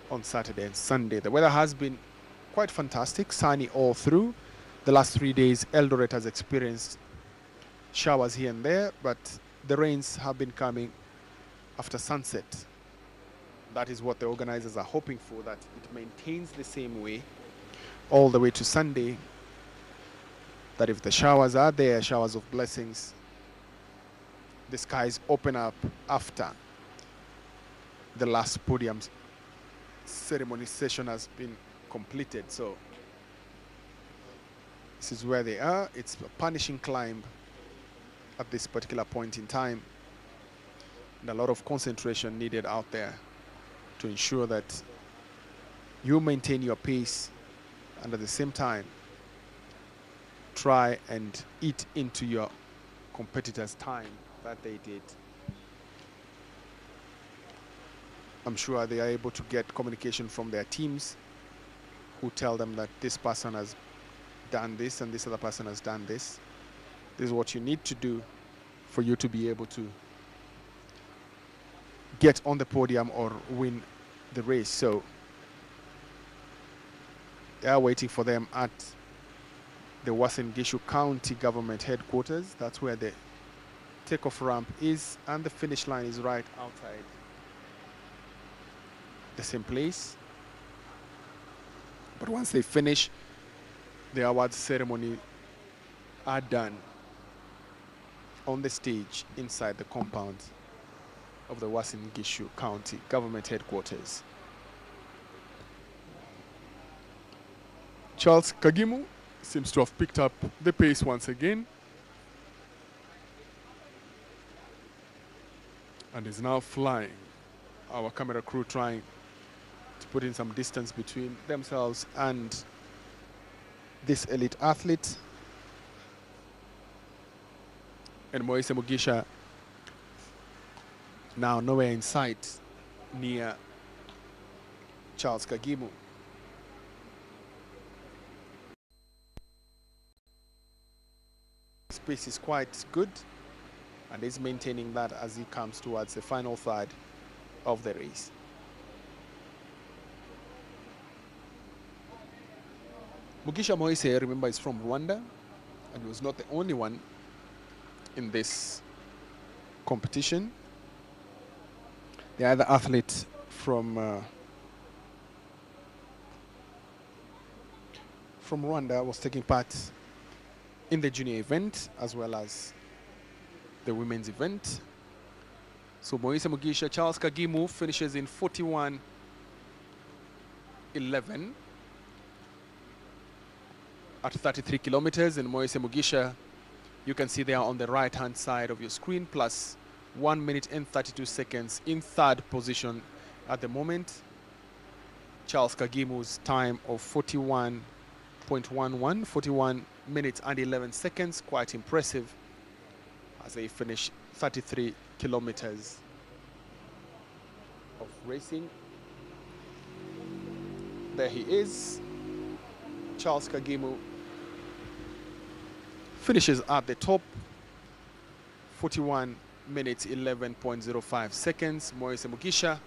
on Saturday and Sunday. The weather has been quite fantastic, sunny all through. The last 3 days, Eldoret has experienced showers here and there, but the rains have been coming after sunset. That is what the organizers are hoping for, that it maintains the same way all the way to Sunday, that if the showers are there, showers of blessings, the skies open up after the last podium ceremony session has been completed. So this is where they are. It's a punishing climb at this particular point in time, and a lot of concentration needed out there to ensure that you maintain your pace and at the same time try and eat into your competitors' time that they did. I'm sure they are able to get communication from their teams who tell them that this person has done this and this other person has done this. This is what you need to do for you to be able to get on the podium or win the race. So they are waiting for them at the Uasin Gishu County Government Headquarters. That's where the takeoff ramp is, and the finish line is right outside the same place. But once they finish, the awards ceremony are done on the stage inside the compound of the Uasin Gishu County Government Headquarters. Charles Kagimu seems to have picked up the pace once again and is now flying. Our camera crew trying to put in some distance between themselves and this elite athlete. And Moise Mugisha Now nowhere in sight near Charles Kagimu. Space is quite good, and is maintaining that as he comes towards the final third of the race. Mugisha Moise, remember, is from Rwanda, and he was not the only one in this competition. The other athlete from Rwanda was taking part in the junior event as well as the women's event. So Moise Mugisha, Charles Kagimu finishes in 41:11 at 33 kilometers, and Moise Mugisha, you can see there on the right hand side of your screen, plus 1 minute and 32 seconds in third position at the moment. Charles Kagimu's time of 41.11, 41 minutes and 11 seconds, quite impressive as they finish 33 kilometers of racing. There he is. Charles Kagimu finishes at the top, 41 minutes 11.05 seconds. Moise Mugisha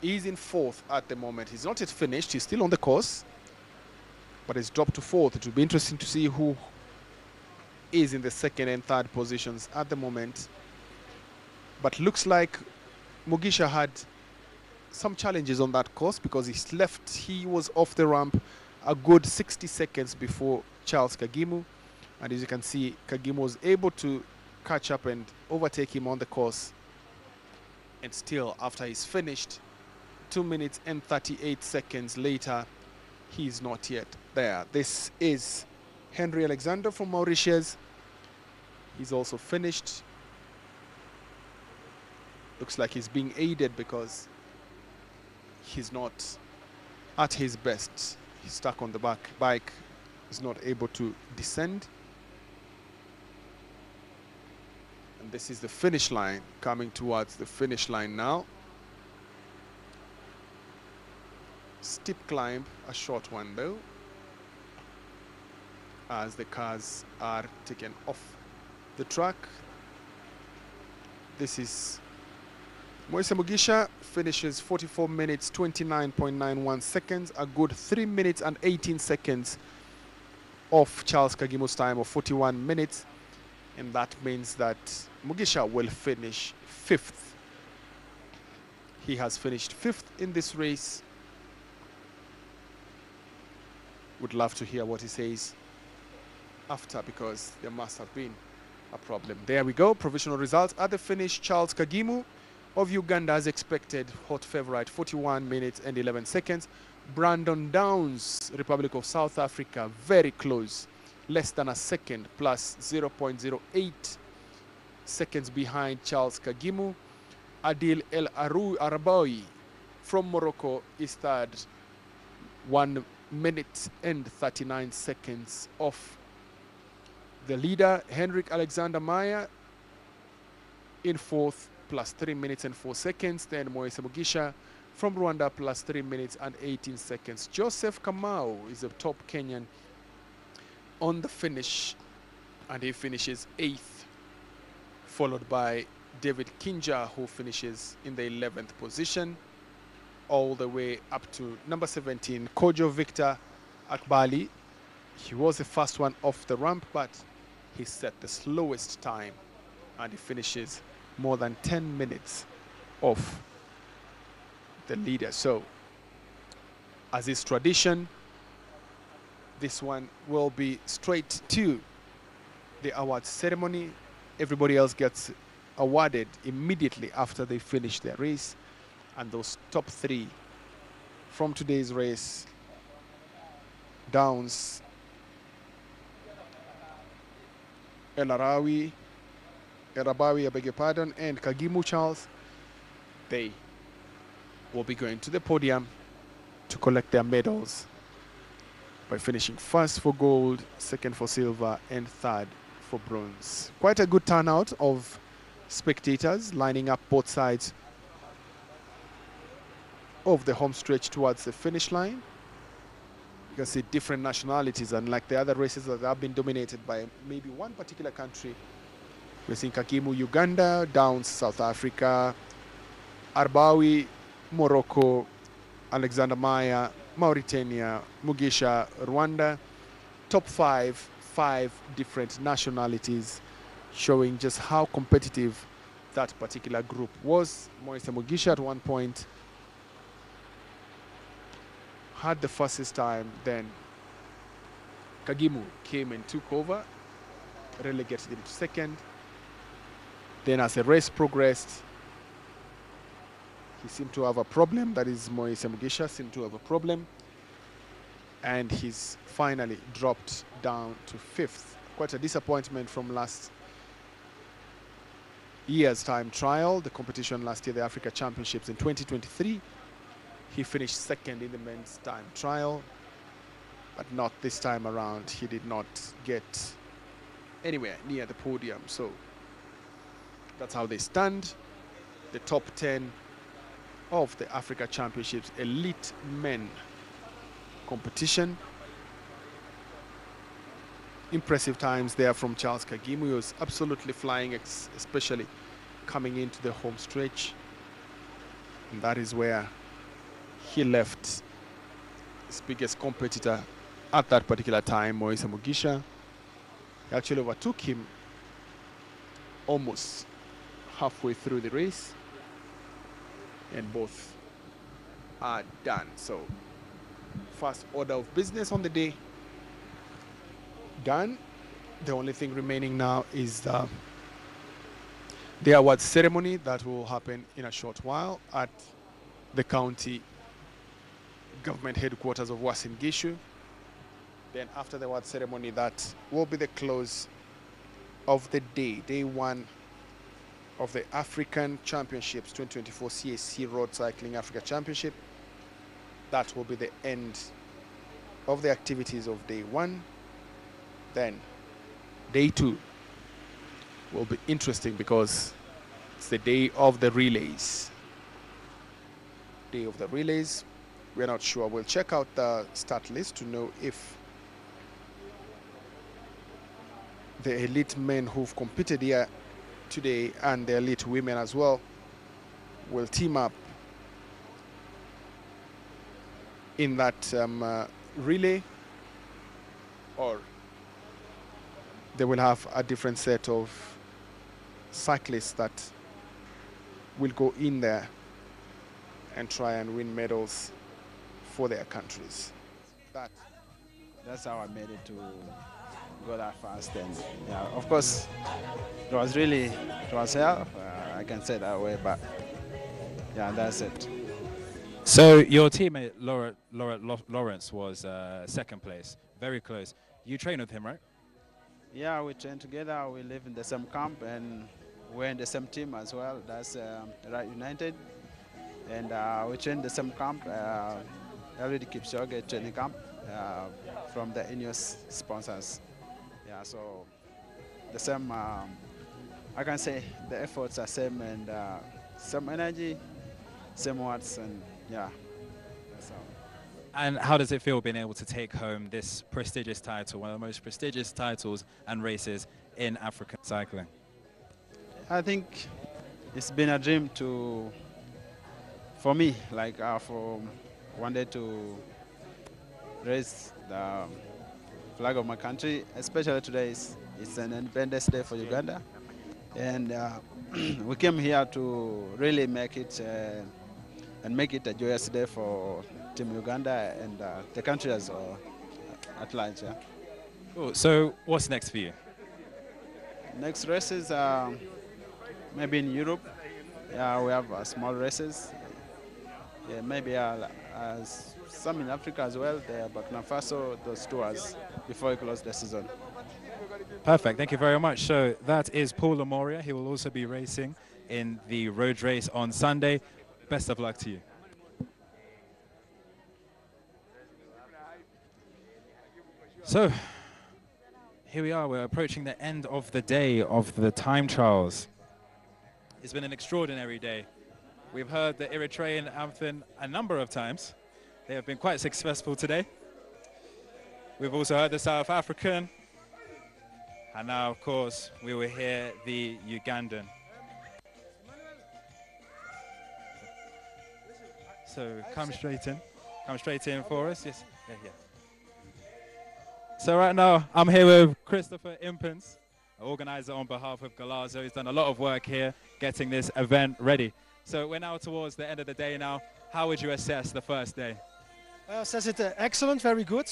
is in fourth at the moment. He's not yet finished, he's still on the course, but he's dropped to fourth. It will be interesting to see who is in the second and third positions at the moment. But looks like Mugisha had some challenges on that course because he was off the ramp a good 60 seconds before Charles Kagimu, and as you can see, Kagimu was able to catch up and overtake him on the course, and still after he's finished 2 minutes and 38 seconds later, he's not yet there. This is Henry Alexander from Mauritius. He's also finished. Looks like he's being aided because he's not at his best. He's stuck on the bike. He's not able to descend. And this is the finish line, coming towards the finish line now. Steep climb, a short one though, as the cars are taken off the track. This is Moise Mugisha, finishes 44 minutes 29.91 seconds, a good 3 minutes and 18 seconds off Charles Kagimu's time of 41 minutes, and that means that Mugisha will finish fifth. He has finished fifth in this race. Would love to hear what he says after, because there must have been a problem. There we go, provisional results at the finish. Charles Kagimu of Uganda, as expected, hot favorite, 41 minutes and 11 seconds. Brandon Downs, Republic of South Africa, very close, less than a second, plus 0.08 seconds behind Charles Kagimu. Adil El Arabawi from Morocco is third, 1 minute and 39 seconds off the leader. Henrik Alexander Meyer in fourth, plus 3 minutes and 4 seconds. Then Moise Mugisha from Rwanda, plus 3 minutes and 18 seconds. Joseph Kamau is the top Kenyan on the finish, and he finishes 8th, followed by David Kinja, who finishes in the 11th position, all the way up to number 17, Kojo Victor Akbali. He was the first one off the ramp, but he set the slowest time, and he finishes more than 10 minutes off the leader. So, as is tradition, this one will be straight to the awards ceremony. Everybody else gets awarded immediately after they finish their race, and those top three from today's race, Downs, Arabawi, I beg your pardon, and Kagimu Charles, they will be going to the podium to collect their medals by finishing first for gold, second for silver, and third for bronze. Quite a good turnout of spectators lining up both sides of the home stretch towards the finish line. You can see different nationalities, unlike the other races that have been dominated by maybe one particular country. We're seeing Kagimu, Uganda, Downs, South Africa, Arbawi, Morocco, Alexander Maya, Mauritania, Mugisha, Rwanda. Top five different nationalities, showing just how competitive that particular group was. Moise Mugisha at one point had the fastest time, then Kagimu came and took over, relegated him to second. Then as the race progressed, he seemed to have a problem. That is, Moise Mugisha seemed to have a problem, and he's finally dropped down to fifth. Quite a disappointment from last year's time trial, the competition last year, the Africa Championships in 2023. He finished second in the men's time trial, but not this time around. He did not get anywhere near the podium. So that's how they stand. The top 10 of the Africa Championships elite men competition. Impressive times there from Charles Kagimu. He was absolutely flying, especially coming into the home stretch. And that is where he left his biggest competitor at that particular time, Moise Mugisha. He actually overtook him almost halfway through the race, and both are done. So first order of business on the day done. The only thing remaining now is the awards ceremony that will happen in a short while at the county government headquarters of Uasin Gishu. Then after the award ceremony, that will be the close of the day, day one of the African Championships 2024 CAC Road Cycling Africa Championship. That will be the end of the activities of day one. Then day two will be interesting because it's the day of the relays. Day of the relays. We're not sure. We'll check out the start list to know if the elite men who've competed here today and the elite women as well will team up in that relay, or they will have a different set of cyclists that will go in there and try and win medals for their countries. That's how I made it to go that fast. And yeah, of course, it was hell. I can say that way, but yeah, that's it. So your teammate Lawrence was second place, very close. You train with him, right? Yeah, we train together. We live in the same camp, and we're in the same team as well. That's Right United, and we train the same camp. Eldoret Kipchoge training camp from the Ineos sponsors. Yeah, so the same. I can say the efforts are same, and same energy, same words, and yeah. That's how. And how does it feel being able to take home this prestigious title, one of the most prestigious titles and races in African cycling? I think it's been a dream for me, like for one day to raise the flag of my country, especially today it's an Independence Day for Uganda. And we came here to really make it and make it a joyous day for Team Uganda and the country as at large. Yeah. Cool. So what's next for you? Next races, maybe in Europe. Yeah, we have small races. Yeah, maybe some in Africa as well, the Burkina Faso, those tours before we close the season. Perfect. Thank you very much. So that is Paul Lamoria. He will also be racing in the road race on Sunday. Best of luck to you. So here we are. We're approaching the end of the day of the time trials. It's been an extraordinary day. We've heard the Eritrean anthem a number of times. They have been quite successful today. We've also heard the South African. And now, of course, we will hear the Ugandan. So come straight in for us. Yes, yeah. So right now, I'm here with Christopher Impens, organizer on behalf of Galazo. He's done a lot of work here getting this event ready. So we're now towards the end of the day now. How would you assess the first day? I assess it excellent, very good.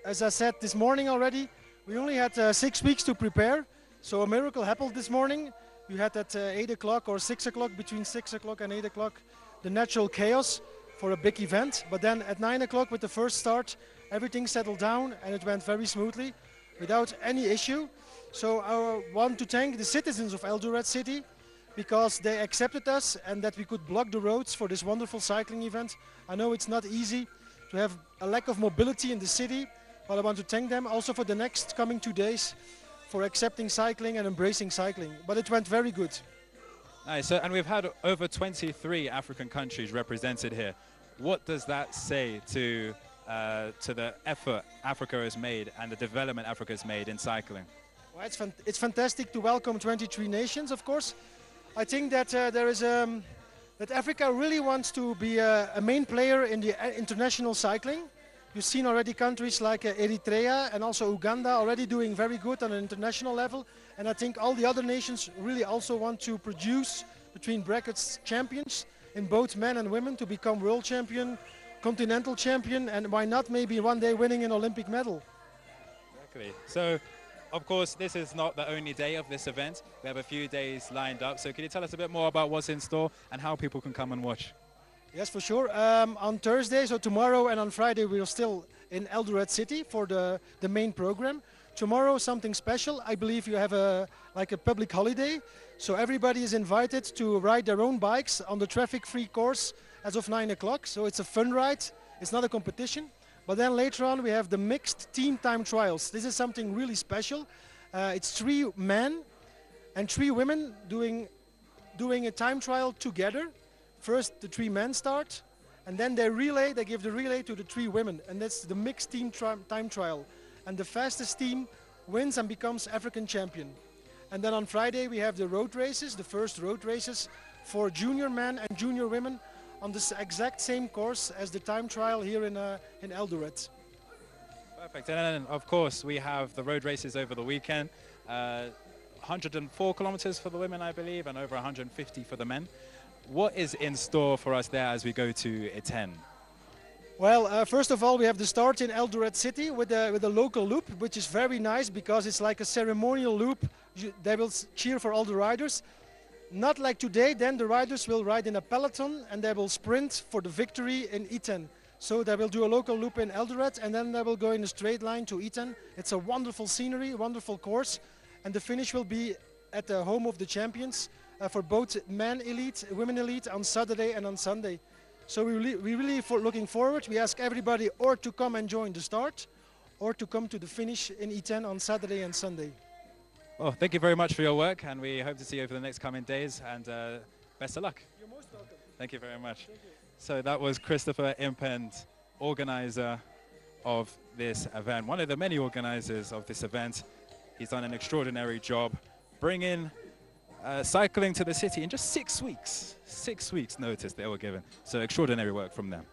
As I said this morning already, we only had 6 weeks to prepare. So a miracle happened this morning. We had at 8 o'clock or 6 o'clock, between 6 o'clock and 8 o'clock, the natural chaos for a big event. But then at 9 o'clock with the first start, everything settled down and it went very smoothly without any issue. So I want to thank the citizens of Eldoret City because they accepted us and that we could block the roads for this wonderful cycling event. I know it's not easy to have a lack of mobility in the city, but I want to thank them also for the next coming 2 days for accepting cycling and embracing cycling. But it went very good. Nice. So, and we've had over 23 African countries represented here. What does that say to the effort Africa has made and the development Africa has made in cycling? Well, it's fantastic to welcome 23 nations, of course. I think that that Africa really wants to be a main player in the international cycling. You've seen already countries like Eritrea and also Uganda already doing very good on an international level. And I think all the other nations really also want to produce, between brackets, champions in both men and women to become world champion, continental champion, and why not maybe one day winning an Olympic medal. Exactly. So, of course, this is not the only day of this event. We have a few days lined up. So can you tell us a bit more about what's in store and how people can come and watch? Yes, for sure. On Thursday, so tomorrow, and on Friday, we're still in Eldoret City for the main program. Tomorrow, something special. I believe you have like a public holiday. So everybody is invited to ride their own bikes on the traffic-free course as of 9 o'clock. So it's a fun ride. It's not a competition. But then later on, we have the mixed team time trials. This is something really special. It's 3 men and 3 women doing a time trial together. First, the 3 men start, and then they give the relay to the 3 women, and that's the mixed team time trial. And the fastest team wins and becomes African champion. And then on Friday, we have the road races, the first road races for junior men and junior women on the exact same course as the time trial here in Eldoret. Perfect. And then, of course, we have the road races over the weekend. 104 kilometers for the women, I believe, and over 150 for the men. What is in store for us there as we go to Iten? Well, first of all, we have the start in Eldoret City with a local loop, which is very nice because it's like a ceremonial loop. They will cheer for all the riders. Not like today, then the riders will ride in a peloton and they will sprint for the victory in Iten. So they will do a local loop in Eldoret and then they will go in a straight line to Iten. It's a wonderful scenery, wonderful course. And the finish will be at the home of the champions for both men elite, women elite on Saturday and on Sunday. So we're really looking forward. We ask everybody or to come and join the start or to come to the finish in Iten on Saturday and Sunday. Well, thank you very much for your work, and we hope to see you over the next coming days, and best of luck. You're most welcome. Thank you very much. Thank you. So that was Christopher Impend, organizer of this event, one of the many organizers of this event. He's done an extraordinary job bringing cycling to the city in just 6 weeks. 6 weeks notice they were given. So extraordinary work from them.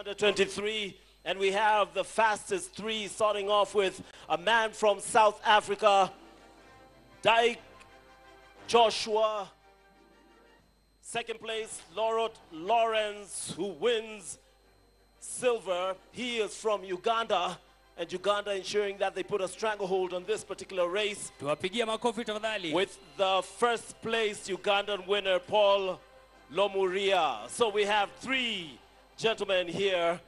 under 23. And we have the fastest three, starting off with a man from South Africa, Dyke Joshua. Second place, Lorot Lawrence, who wins silver. He is from Uganda, and Uganda ensuring that they put a stranglehold on this particular race. Tuwapigie makofi tafadhali. With the first place Ugandan winner, Paul Lomuria. So we have three gentlemen here.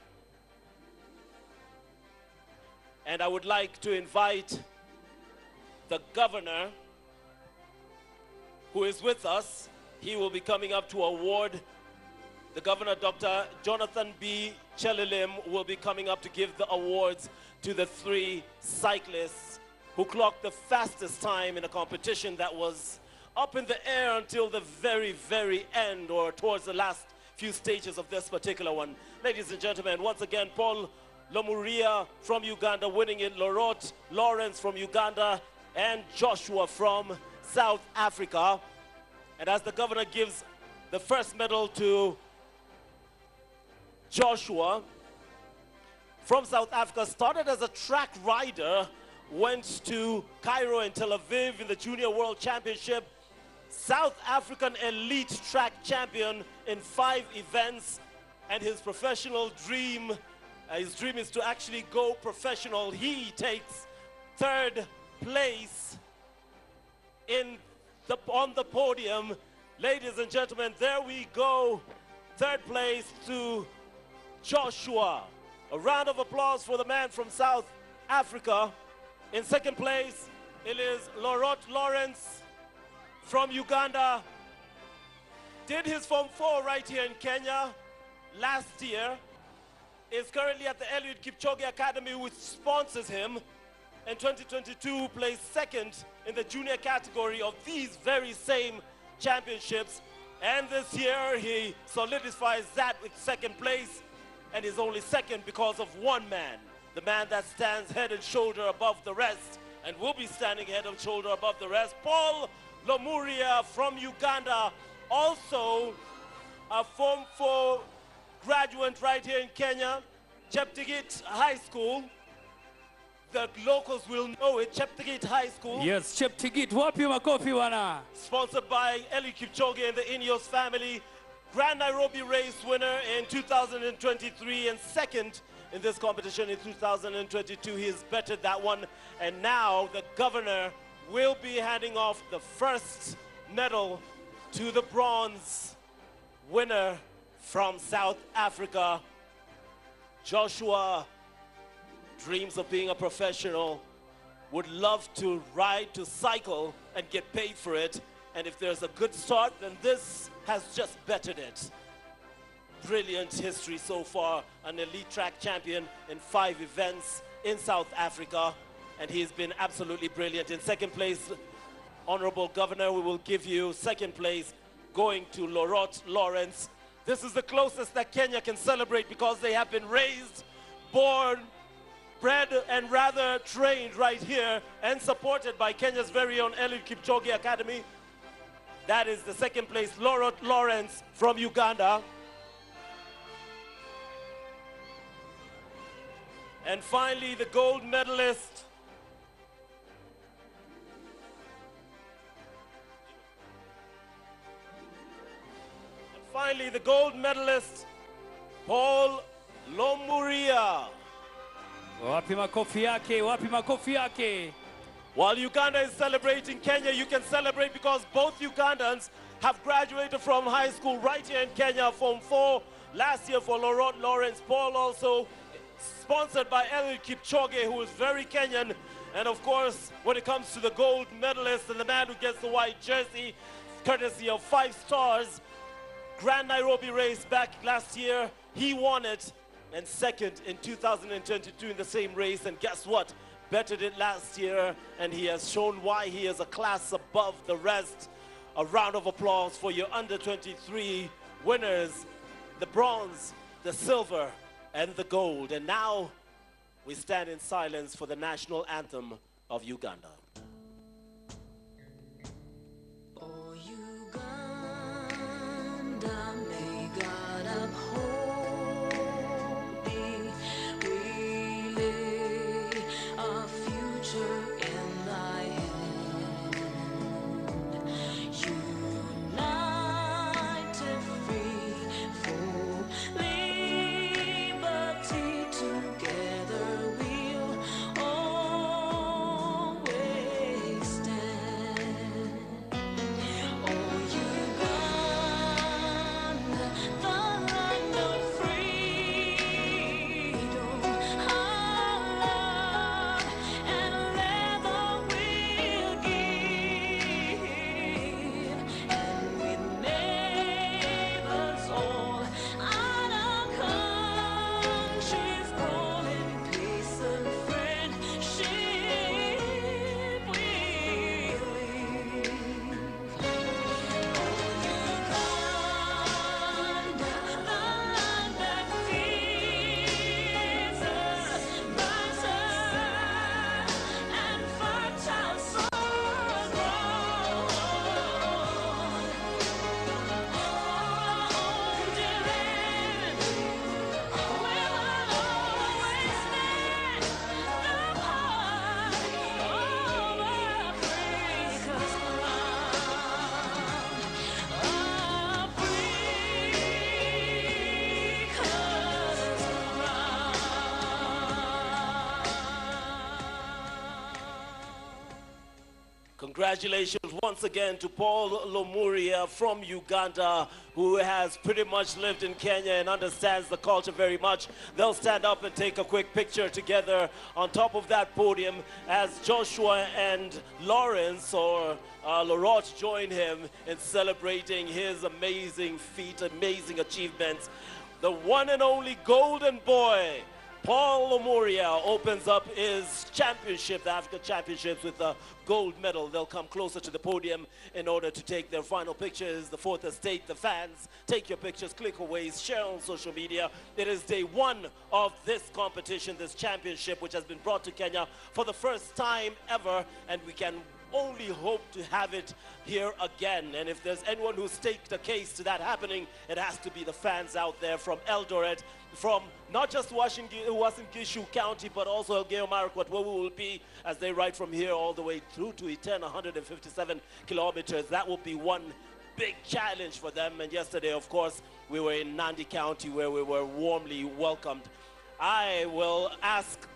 And I would like to invite the governor who is with us. He will be coming up to award. The governor, Dr. Jonathan B. Chelilim, will be coming up to give the awards to the three cyclists who clocked the fastest time in a competition that was up in the air until the very, very end, or towards the last few stages of this particular one. Ladies and gentlemen, once again, Paul Lomuria from Uganda winning it, Lorot Lawrence from Uganda, and Joshua from South Africa. And as the governor gives the first medal to Joshua from South Africa, started as a track rider, went to Cairo and Tel Aviv in the Junior World Championship, South African elite track champion in 5 events, and his professional dream, his dream is to actually go professional. He takes 3rd place on the podium. Ladies and gentlemen, there we go. 3rd place to Joshua. A round of applause for the man from South Africa. In 2nd place, it is Lorot Lawrence from Uganda. Did his Form 4 right here in Kenya last year. Is currently at the Eliud Kipchoge Academy, which sponsors him. In 2022, placed 2nd in the junior category of these very same championships. And this year, he solidifies that with 2nd place, and is only 2nd because of one man. The man that stands head and shoulder above the rest, and will be standing head and shoulder above the rest, Paul Lomuria from Uganda, also a Form 4 graduate right here in Kenya, Cheptegei High School. The locals will know it, Cheptegei High School. Yes, Cheptegei, wapi makofi wana. Sponsored by Eliud Kipchoge and the Ineos family. Grand Nairobi race winner in 2023 and 2nd in this competition in 2022. He has bettered that one. And now the governor will be handing off the first medal to the bronze winner from South Africa. Joshua dreams of being a professional, would love to ride, to cycle, and get paid for it. And if there's a good start, then this has just bettered it. Brilliant history so far, an elite track champion in 5 events in South Africa, and he's been absolutely brilliant. In 2nd place, Honorable Governor, we will give you 2nd place going to Lorot Lawrence. This is the closest that Kenya can celebrate because they have been raised, born, bred, and rather trained right here and supported by Kenya's very own Eliud Kipchoge Academy. That is the 2nd place, Lorot Lawrence from Uganda. And finally, the gold medalist. Finally, the gold medalist, Paul Lomuria. Wapi makofi yake, wapi makofi yake. While Uganda is celebrating, Kenya, you can celebrate because both Ugandans have graduated from high school right here in Kenya, Form 4 last year for Lorot Lawrence. Paul also sponsored by Eliud Kipchoge, who is very Kenyan. And of course, when it comes to the gold medalist and the man who gets the white jersey, courtesy of 5 Stars, Grand Nairobi race back last year, he won it, and 2nd in 2022 in the same race. And guess what? Bettered it last year, and he has shown why he is a class above the rest. A round of applause for your under 23 winners, the bronze, the silver, and the gold. And now we stand in silence for the national anthem of Uganda. Oh, Uganda, may God uphold Congratulations once again to Paul Lomuria from Uganda, who has pretty much lived in Kenya and understands the culture very much. They'll stand up and take a quick picture together on top of that podium as Joshua and Lawrence or Lorot join him in celebrating his amazing feat, amazing achievements. The one and only golden boy, Paul Lomuria, opens up his championship, the Africa Championships, with a gold medal. They'll come closer to the podium in order to take their final pictures. The fourth estate, the fans, take your pictures, click away, share on social media. It is day one of this competition, this championship, which has been brought to Kenya for the first time ever, and we can only hope to have it here again. And if there's anyone who's staked a case to that happening, it has to be the fans out there from Eldoret, from not just Uasin Gishu County, but also Elgeyo Marakwet, where we will be as they ride from here all the way through to Iten, 157 kilometers. That will be one big challenge for them. And yesterday, of course, we were in Nandi County, where we were warmly welcomed. I will ask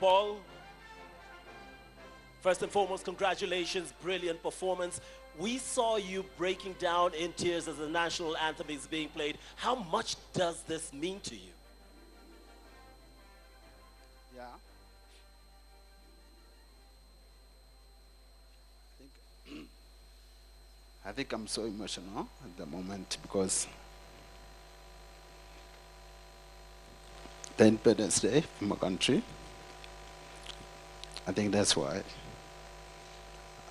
Paul, first and foremost, congratulations, brilliant performance. We saw you breaking down in tears as the national anthem is being played. How much does this mean to you? Yeah. I think I'm so emotional at the moment because the Independence Day for my country. I think that's why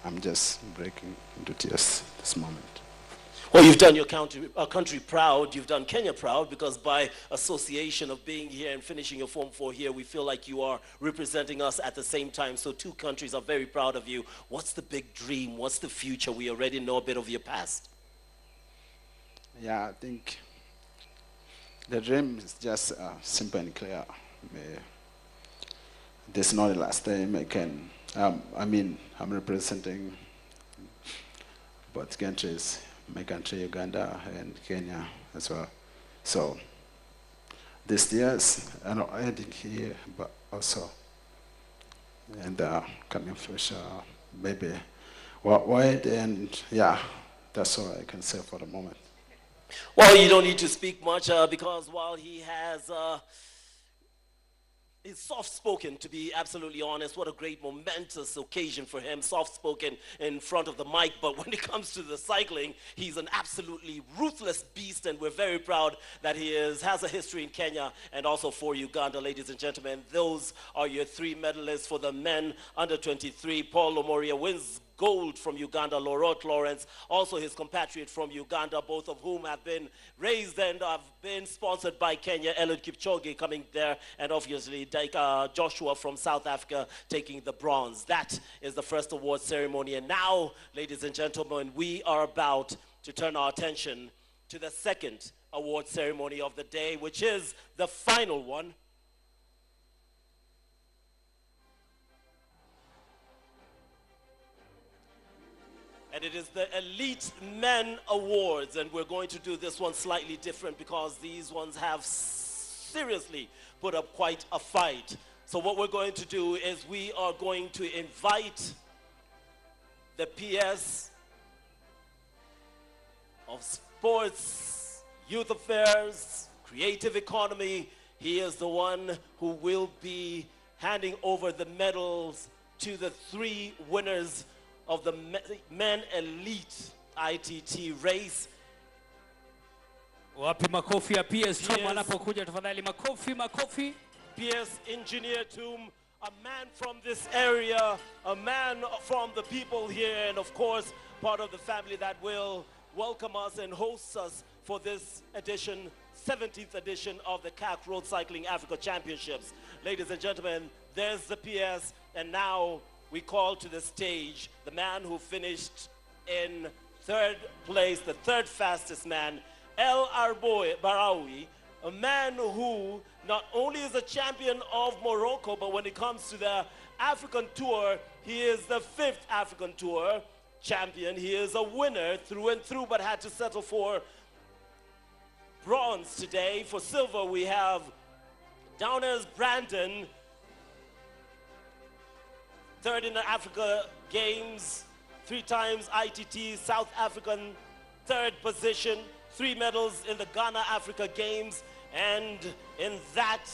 I'm just breaking into tears this moment. Well, you've done your country proud. You've done Kenya proud, because by association of being here and finishing your Form 4 here, we feel like you are representing us at the same time. So two countries are very proud of you. What's the big dream? What's the future? We already know a bit of your past. Yeah, I think the dream is just simple and clear. This is not the last time I can. I'm representing both countries, my country, Uganda, and Kenya as well. So this year's, I know I did here, but also, and coming future, maybe worldwide, and yeah, that's all I can say for the moment. Well, you don't need to speak much because while he has. He's soft-spoken, to be absolutely honest. What a great momentous occasion for him, soft-spoken in front of the mic. But when it comes to the cycling, he's an absolutely ruthless beast, and we're very proud that he has a history in Kenya and also for Uganda, ladies and gentlemen. Those are your three medalists for the men under 23. Paul Lomuria wins gold from Uganda. Lorot Lawrence, also his compatriot from Uganda, both of whom have been raised and have been sponsored by Kenya. Eliud Kipchoge coming there, and obviously Joshua from South Africa taking the bronze. That is the first award ceremony. And now, ladies and gentlemen, we are about to turn our attention to the second award ceremony of the day, which is the final one. And it is the Elite Men Awards, and we're going to do this one slightly different because these ones have seriously put up quite a fight. So what we're going to do is we are going to invite the PS of Sports, Youth Affairs, Creative Economy. He is the one who will be handing over the medals to the three winners of the Men Elite ITT race. Wapi makofi ya PS Choma anapokuja tafadhali, makofi, makofi. PS Engineer Toom, a man from this area, a man from the people here, and of course part of the family that will welcome us and host us for this edition, 17th edition of the CAC Road Cycling Africa Championships. Ladies and gentlemen, there's the PS, and now we call to the stage the man who finished in third place, the third fastest man, El Barawi, a man who not only is a champion of Morocco, but when it comes to the African Tour, he is the 5th African Tour champion. He is a winner through and through, but had to settle for bronze today. For silver, we have Downers Brandon, third in the Africa Games, 3 times ITT South African third position, 3 medals in the Ghana Africa Games, and in that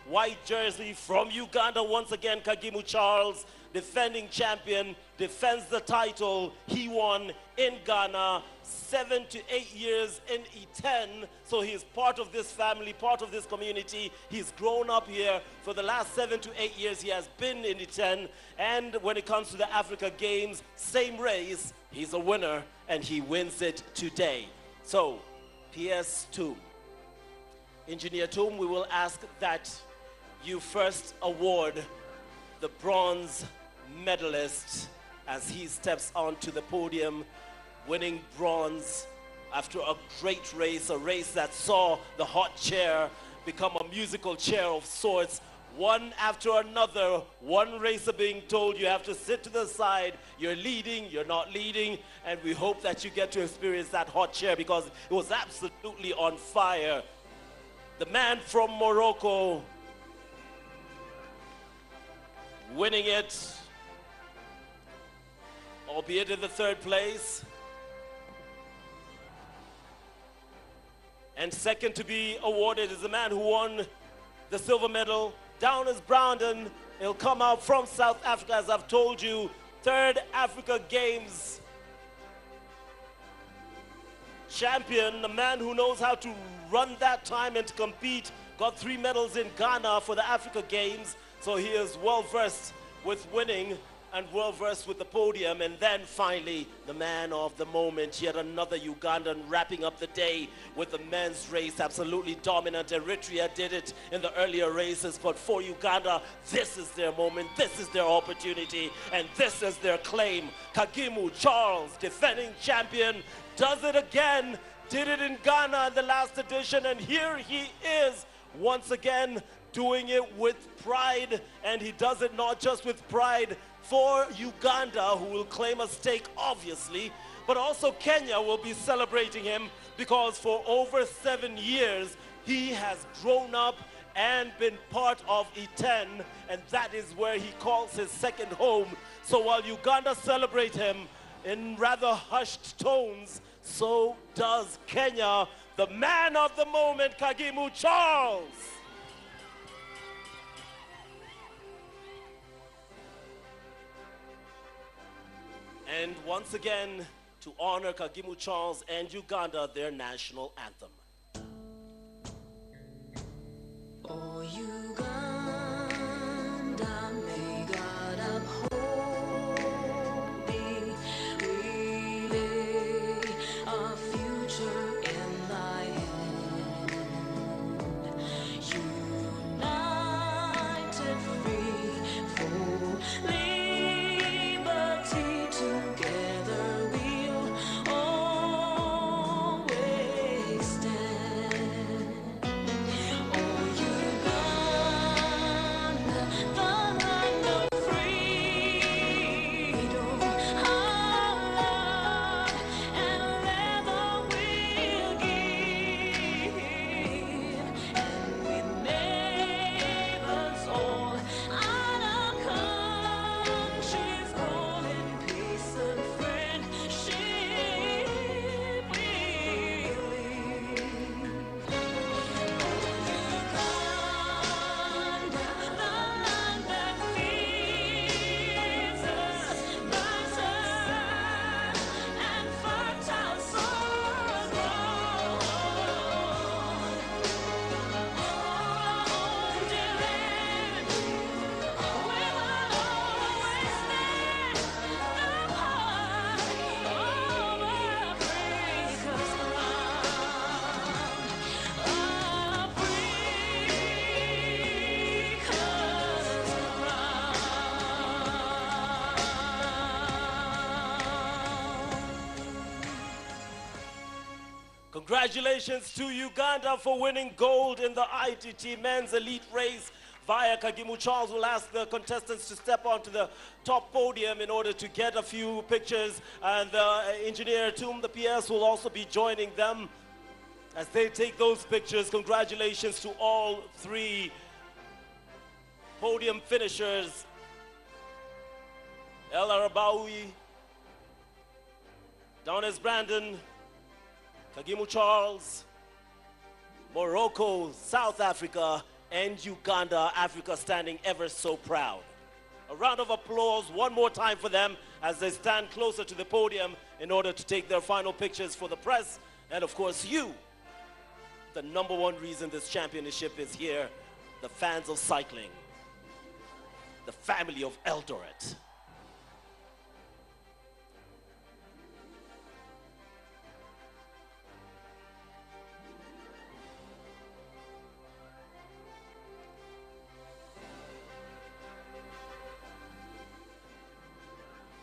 white jersey from Uganda, once again, Kagimu Charles, defending champion, defends the title. He won in Ghana, 7 to 8 years in E10, so he is part of this family, part of this community. He's grown up here. For the last 7 to 8 years, he has been in E10, and when it comes to the Africa Games, same race, he's a winner, and he wins it today. So, PS Toom. Engineer Toom, we will ask that you first award the bronze medalist as he steps onto the podium, winning bronze after a great race, a race that saw the hot chair become a musical chair of sorts, one after another, one racer being told you have to sit to the side, you're leading, you're not leading, and we hope that you get to experience that hot chair because it was absolutely on fire. The man from Morocco winning it, albeit in the 3rd place. And second to be awarded is the man who won the silver medal. Down is Brandon. He'll come out from South Africa, as I've told you. 3rd Africa Games champion, a man who knows how to run that time and to compete. Got 3 medals in Ghana for the Africa Games. So he is well versed with winning and well versed with the podium. And then finally, the man of the moment, yet another Ugandan wrapping up the day with the men's race, absolutely dominant. Eritrea did it in the earlier races, but for Uganda, this is their moment, this is their opportunity, and this is their claim. Kagimu Charles, defending champion, does it again, did it in Ghana in the last edition, and here he is once again doing it with pride, and he does it not just with pride for Uganda, who will claim a stake obviously, but also Kenya will be celebrating him because for over 7 years he has grown up and been part of E10, and that is where he calls his second home. So while Uganda celebrate him in rather hushed tones, so does Kenya. The man of the moment, Kagimu Charles. And once again, to honor Kagimu Charles and Uganda, their national anthem. Oh, Uganda, may God uphold thee. We lay our future in thy hand. United, free, for liberty, together we'll always stand. Oh, Uganda, the land of freedom, our love and leather we'll give, and with neighbors all our countries calling peace and friendship we'll live. Uganda, the land that feeds us, brighter and fertile soil grown. Oh, dear land, we will always stand apart over Africa's Congratulations to Uganda for winning gold in the ITT men's elite race via Kagimu Charles. Will ask the contestants to step onto the top podium in order to get a few pictures, and engineer Toom, the PS, will also be joining them as they take those pictures. Congratulations to all 3 podium finishers. El Arabawi, Donis Brandon, Kagimu Charles, Morocco, South Africa, and Uganda, Africa standing ever so proud. A round of applause one more time for them as they stand closer to the podium in order to take their final pictures for the press. And of course you, the number one reason this championship is here, the fans of cycling, the family of Eldoret.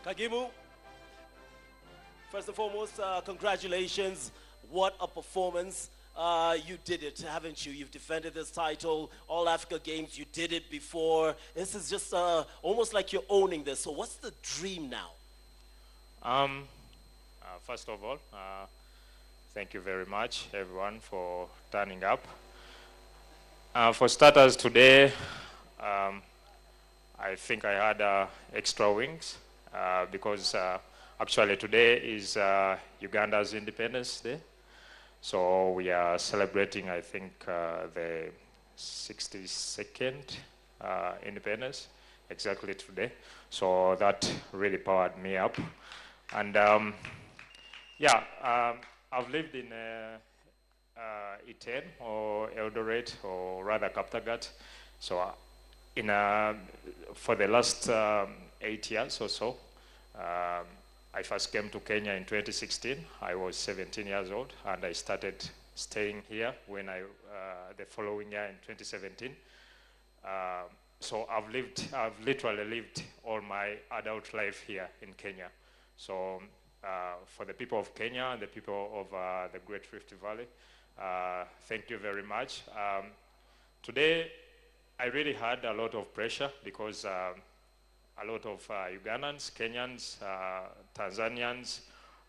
Kagimu, first and foremost, congratulations. What a performance. You did it, haven't you? You've defended this title, All Africa Games, you did it before. This is just almost like you're owning this. So what's the dream now? First of all, thank you very much, everyone, for turning up. For starters, today, I think I had extra wings because actually today is Uganda's Independence Day. So we are celebrating, I think, the 62nd independence, exactly today. So that really powered me up. And yeah, I've lived in Iten or Eldoret, or rather Kaptagat. So for the last 8 years or so, I first came to Kenya in 2016. I was 17 years old, and I started staying here when the following year in 2017. So I've literally lived all my adult life here in Kenya. So for the people of Kenya and the people of the Great Rift Valley, thank you very much. Today, I really had a lot of pressure because a lot of Ugandans, Kenyans, Tanzanians,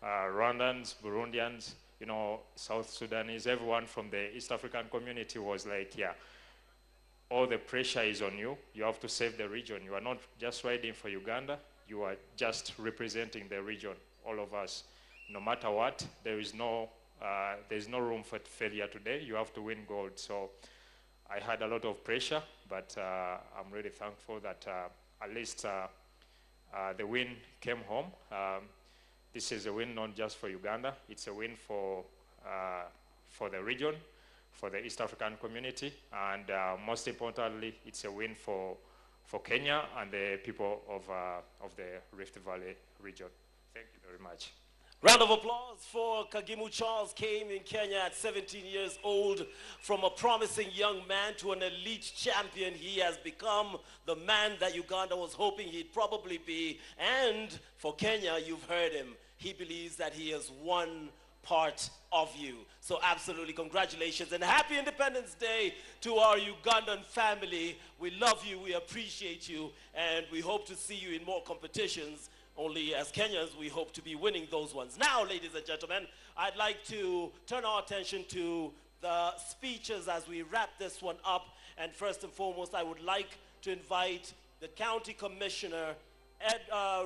Rwandans, Burundians, you know, South Sudanese, everyone from the East African community was like, yeah, all the pressure is on you. You have to save the region. You are not just riding for Uganda. You are just representing the region, all of us. No matter what, there's no room for failure today. You have to win gold. So I had a lot of pressure, but I'm really thankful that at least the win came home. This is a win not just for Uganda, it's a win for the region, for the East African community, and most importantly, it's a win for Kenya and the people of the Rift Valley region. Thank you very much. Round of applause for Kagimu Charles. Came in Kenya at 17 years old. From a promising young man to an elite champion, he has become the man that Uganda was hoping he'd probably be. And for Kenya, you've heard him. He believes that he is one part of you. So absolutely congratulations and happy Independence Day to our Ugandan family. We love you, we appreciate you, and we hope to see you in more competitions. Only as Kenyans, we hope to be winning those ones. Now, ladies and gentlemen, I'd like to turn our attention to the speeches as we wrap this one up. And first and foremost, I would like to invite the County Commissioner,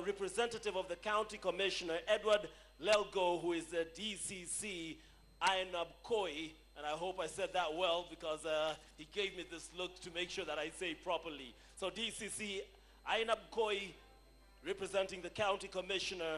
representative of the County Commissioner, Edward Lelgo, who is the DCC Ainabkoi. And I hope I said that well because he gave me this look to make sure that I say it properly. So DCC Ainabkoi, representing the County Commissioner,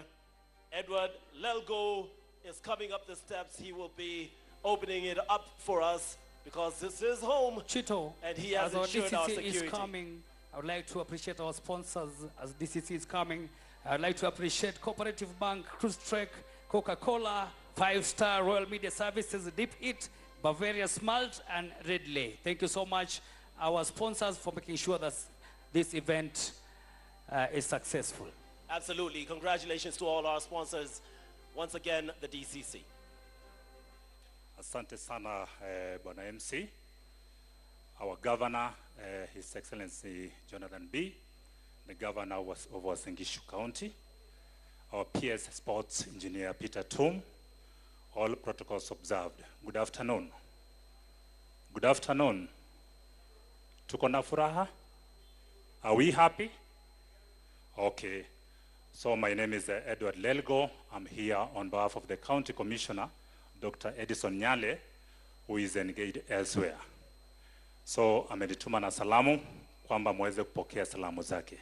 Edward Lelgo, is coming up the steps. He will be opening it up for us because this is home. Chito, and he has as our ensured our DCC security. is coming, I would like to appreciate our sponsors as DCC is coming. I would like to appreciate Cooperative Bank, Cruise Trek, Coca-Cola, 5-Star Royal Media Services, Deep Eat, Bavaria Smalt, and Redley. Thank you so much, our sponsors, for making sure that this event is successful. Absolutely. Congratulations to all our sponsors. Once again, the DCC. Asante sana Bwana MC, our governor, His Excellency Jonathan B., the governor of Uasin Gishu County, our PS Sports Engineer Peter Tum, all protocols observed. Good afternoon. Good afternoon. Tuko na furaha? Are we happy? Okay. So my name is Edward Lelgo. I'm here on behalf of the County Commissioner, Dr. Edison Nyale, who is engaged elsewhere. So amenituma na salamu kwamba muweze kupokea salamu zake.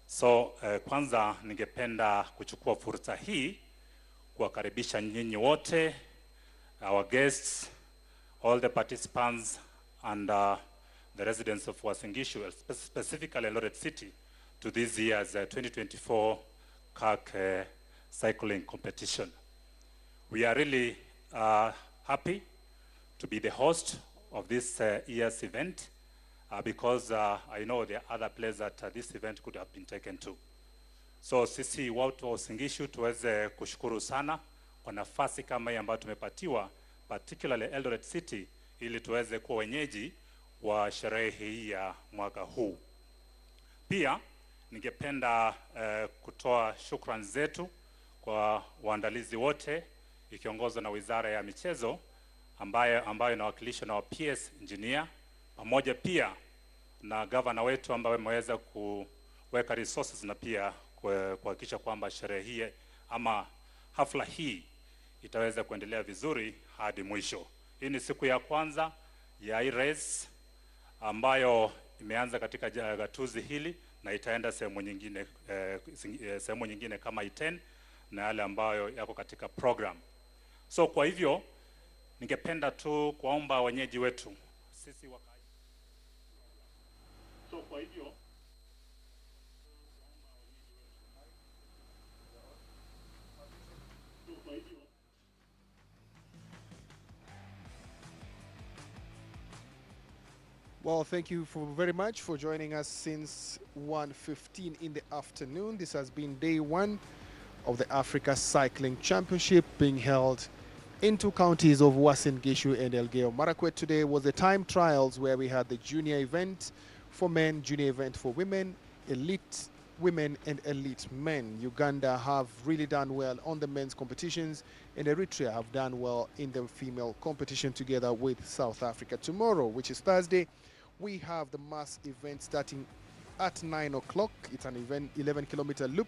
So kwanza ningependa kuchukua fursa hii kuwakaribisha nyinyi wote, our guests, all the participants and the residents of Uasin Gishu, specifically Eldoret City, to this year's 2024 CAC cycling competition. We are really happy to be the host of this year's event because I know there are other places that this event could have been taken to. So sisi watu wa Uasin Gishu tuweze kushukuru sana kwa nafasi kama hii ambayo tumepatiwa, particularly Eldoret City, ili tuweze kuwa wenyeji wa sherehe hii ya mwaka huu. Pia ningependa kutoa shukrani zetu kwa waandalizi wote ikiongozwa na Wizara ya Michezo ambayo inawakilishwa na PS engineer, pamoja pia na gavana wetu ambaye ameweza kuweka resources na pia kuhakikisha kwamba sherehe hii ama hafla hii itaweza kuendelea vizuri hadi mwisho. Hii ni siku ya kwanza ya hii race ambayo imeanza katika gatuzi hili na itaenda sehemu nyingine kama Iten na yale ambayo yako katika program. So kwa hivyo ningependa tu kuomba wenyeji wetu sisi wakaaji. So kwa hivyo Well, thank you very much for joining us since 1:15 in the afternoon. This has been day one of the Africa Cycling Championship being held in two counties of Uasin Gishu and Elgeyo Marakwet. Today was the time trials where we had the junior event for men, junior event for women, elite women and elite men. Uganda have really done well on the men's competitions, and Eritrea have done well in the female competition together with South Africa. Tomorrow, which is Thursday, we have the mass event starting at 9 o'clock. It's an event, 11-kilometer loop.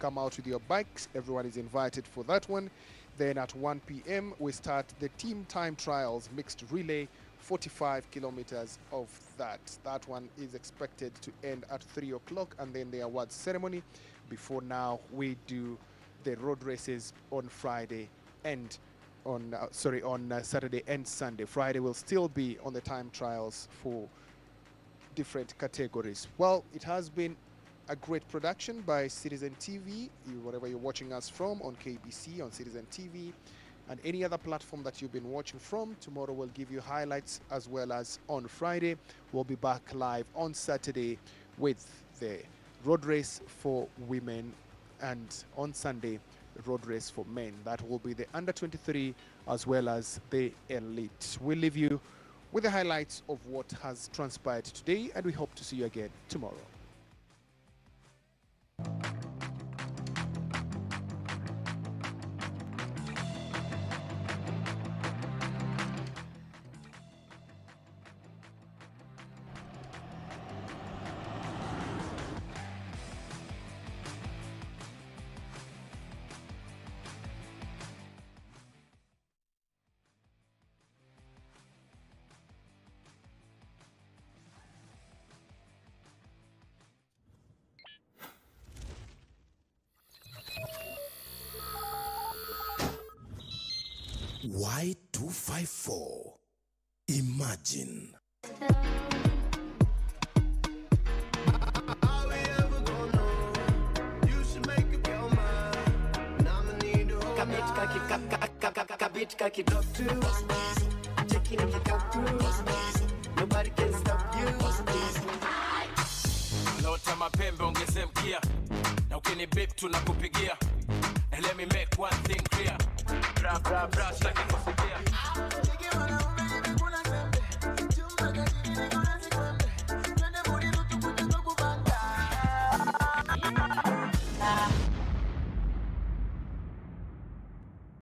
Come out with your bikes. Everyone is invited for that one. Then at 1 p.m. we start the team time trials mixed relay, 45 kilometers of that. That one is expected to end at 3 o'clock, and then the awards ceremony. Before now, we do the road races on Friday and on Saturday and Sunday. Friday will still be on the time trials for different categories. Well, it has been a great production by Citizen TV, wherever you're watching us from, on KBC, on Citizen TV, and any other platform that you've been watching from. Tomorrow we'll give you highlights, as well as on Friday. We'll be back live on Saturday with the road race for women, and on Sunday, the road race for men. That will be the under 23 as well as the elite. We'll leave you with the highlights of what has transpired today, and we hope to see you again tomorrow. Y254. Imagine. Nobody can stop you. Lota mapembe ongeze mkia na ukini bip tunakupigia. And let me make one thing clear. Bra bra bra, staki kusikia.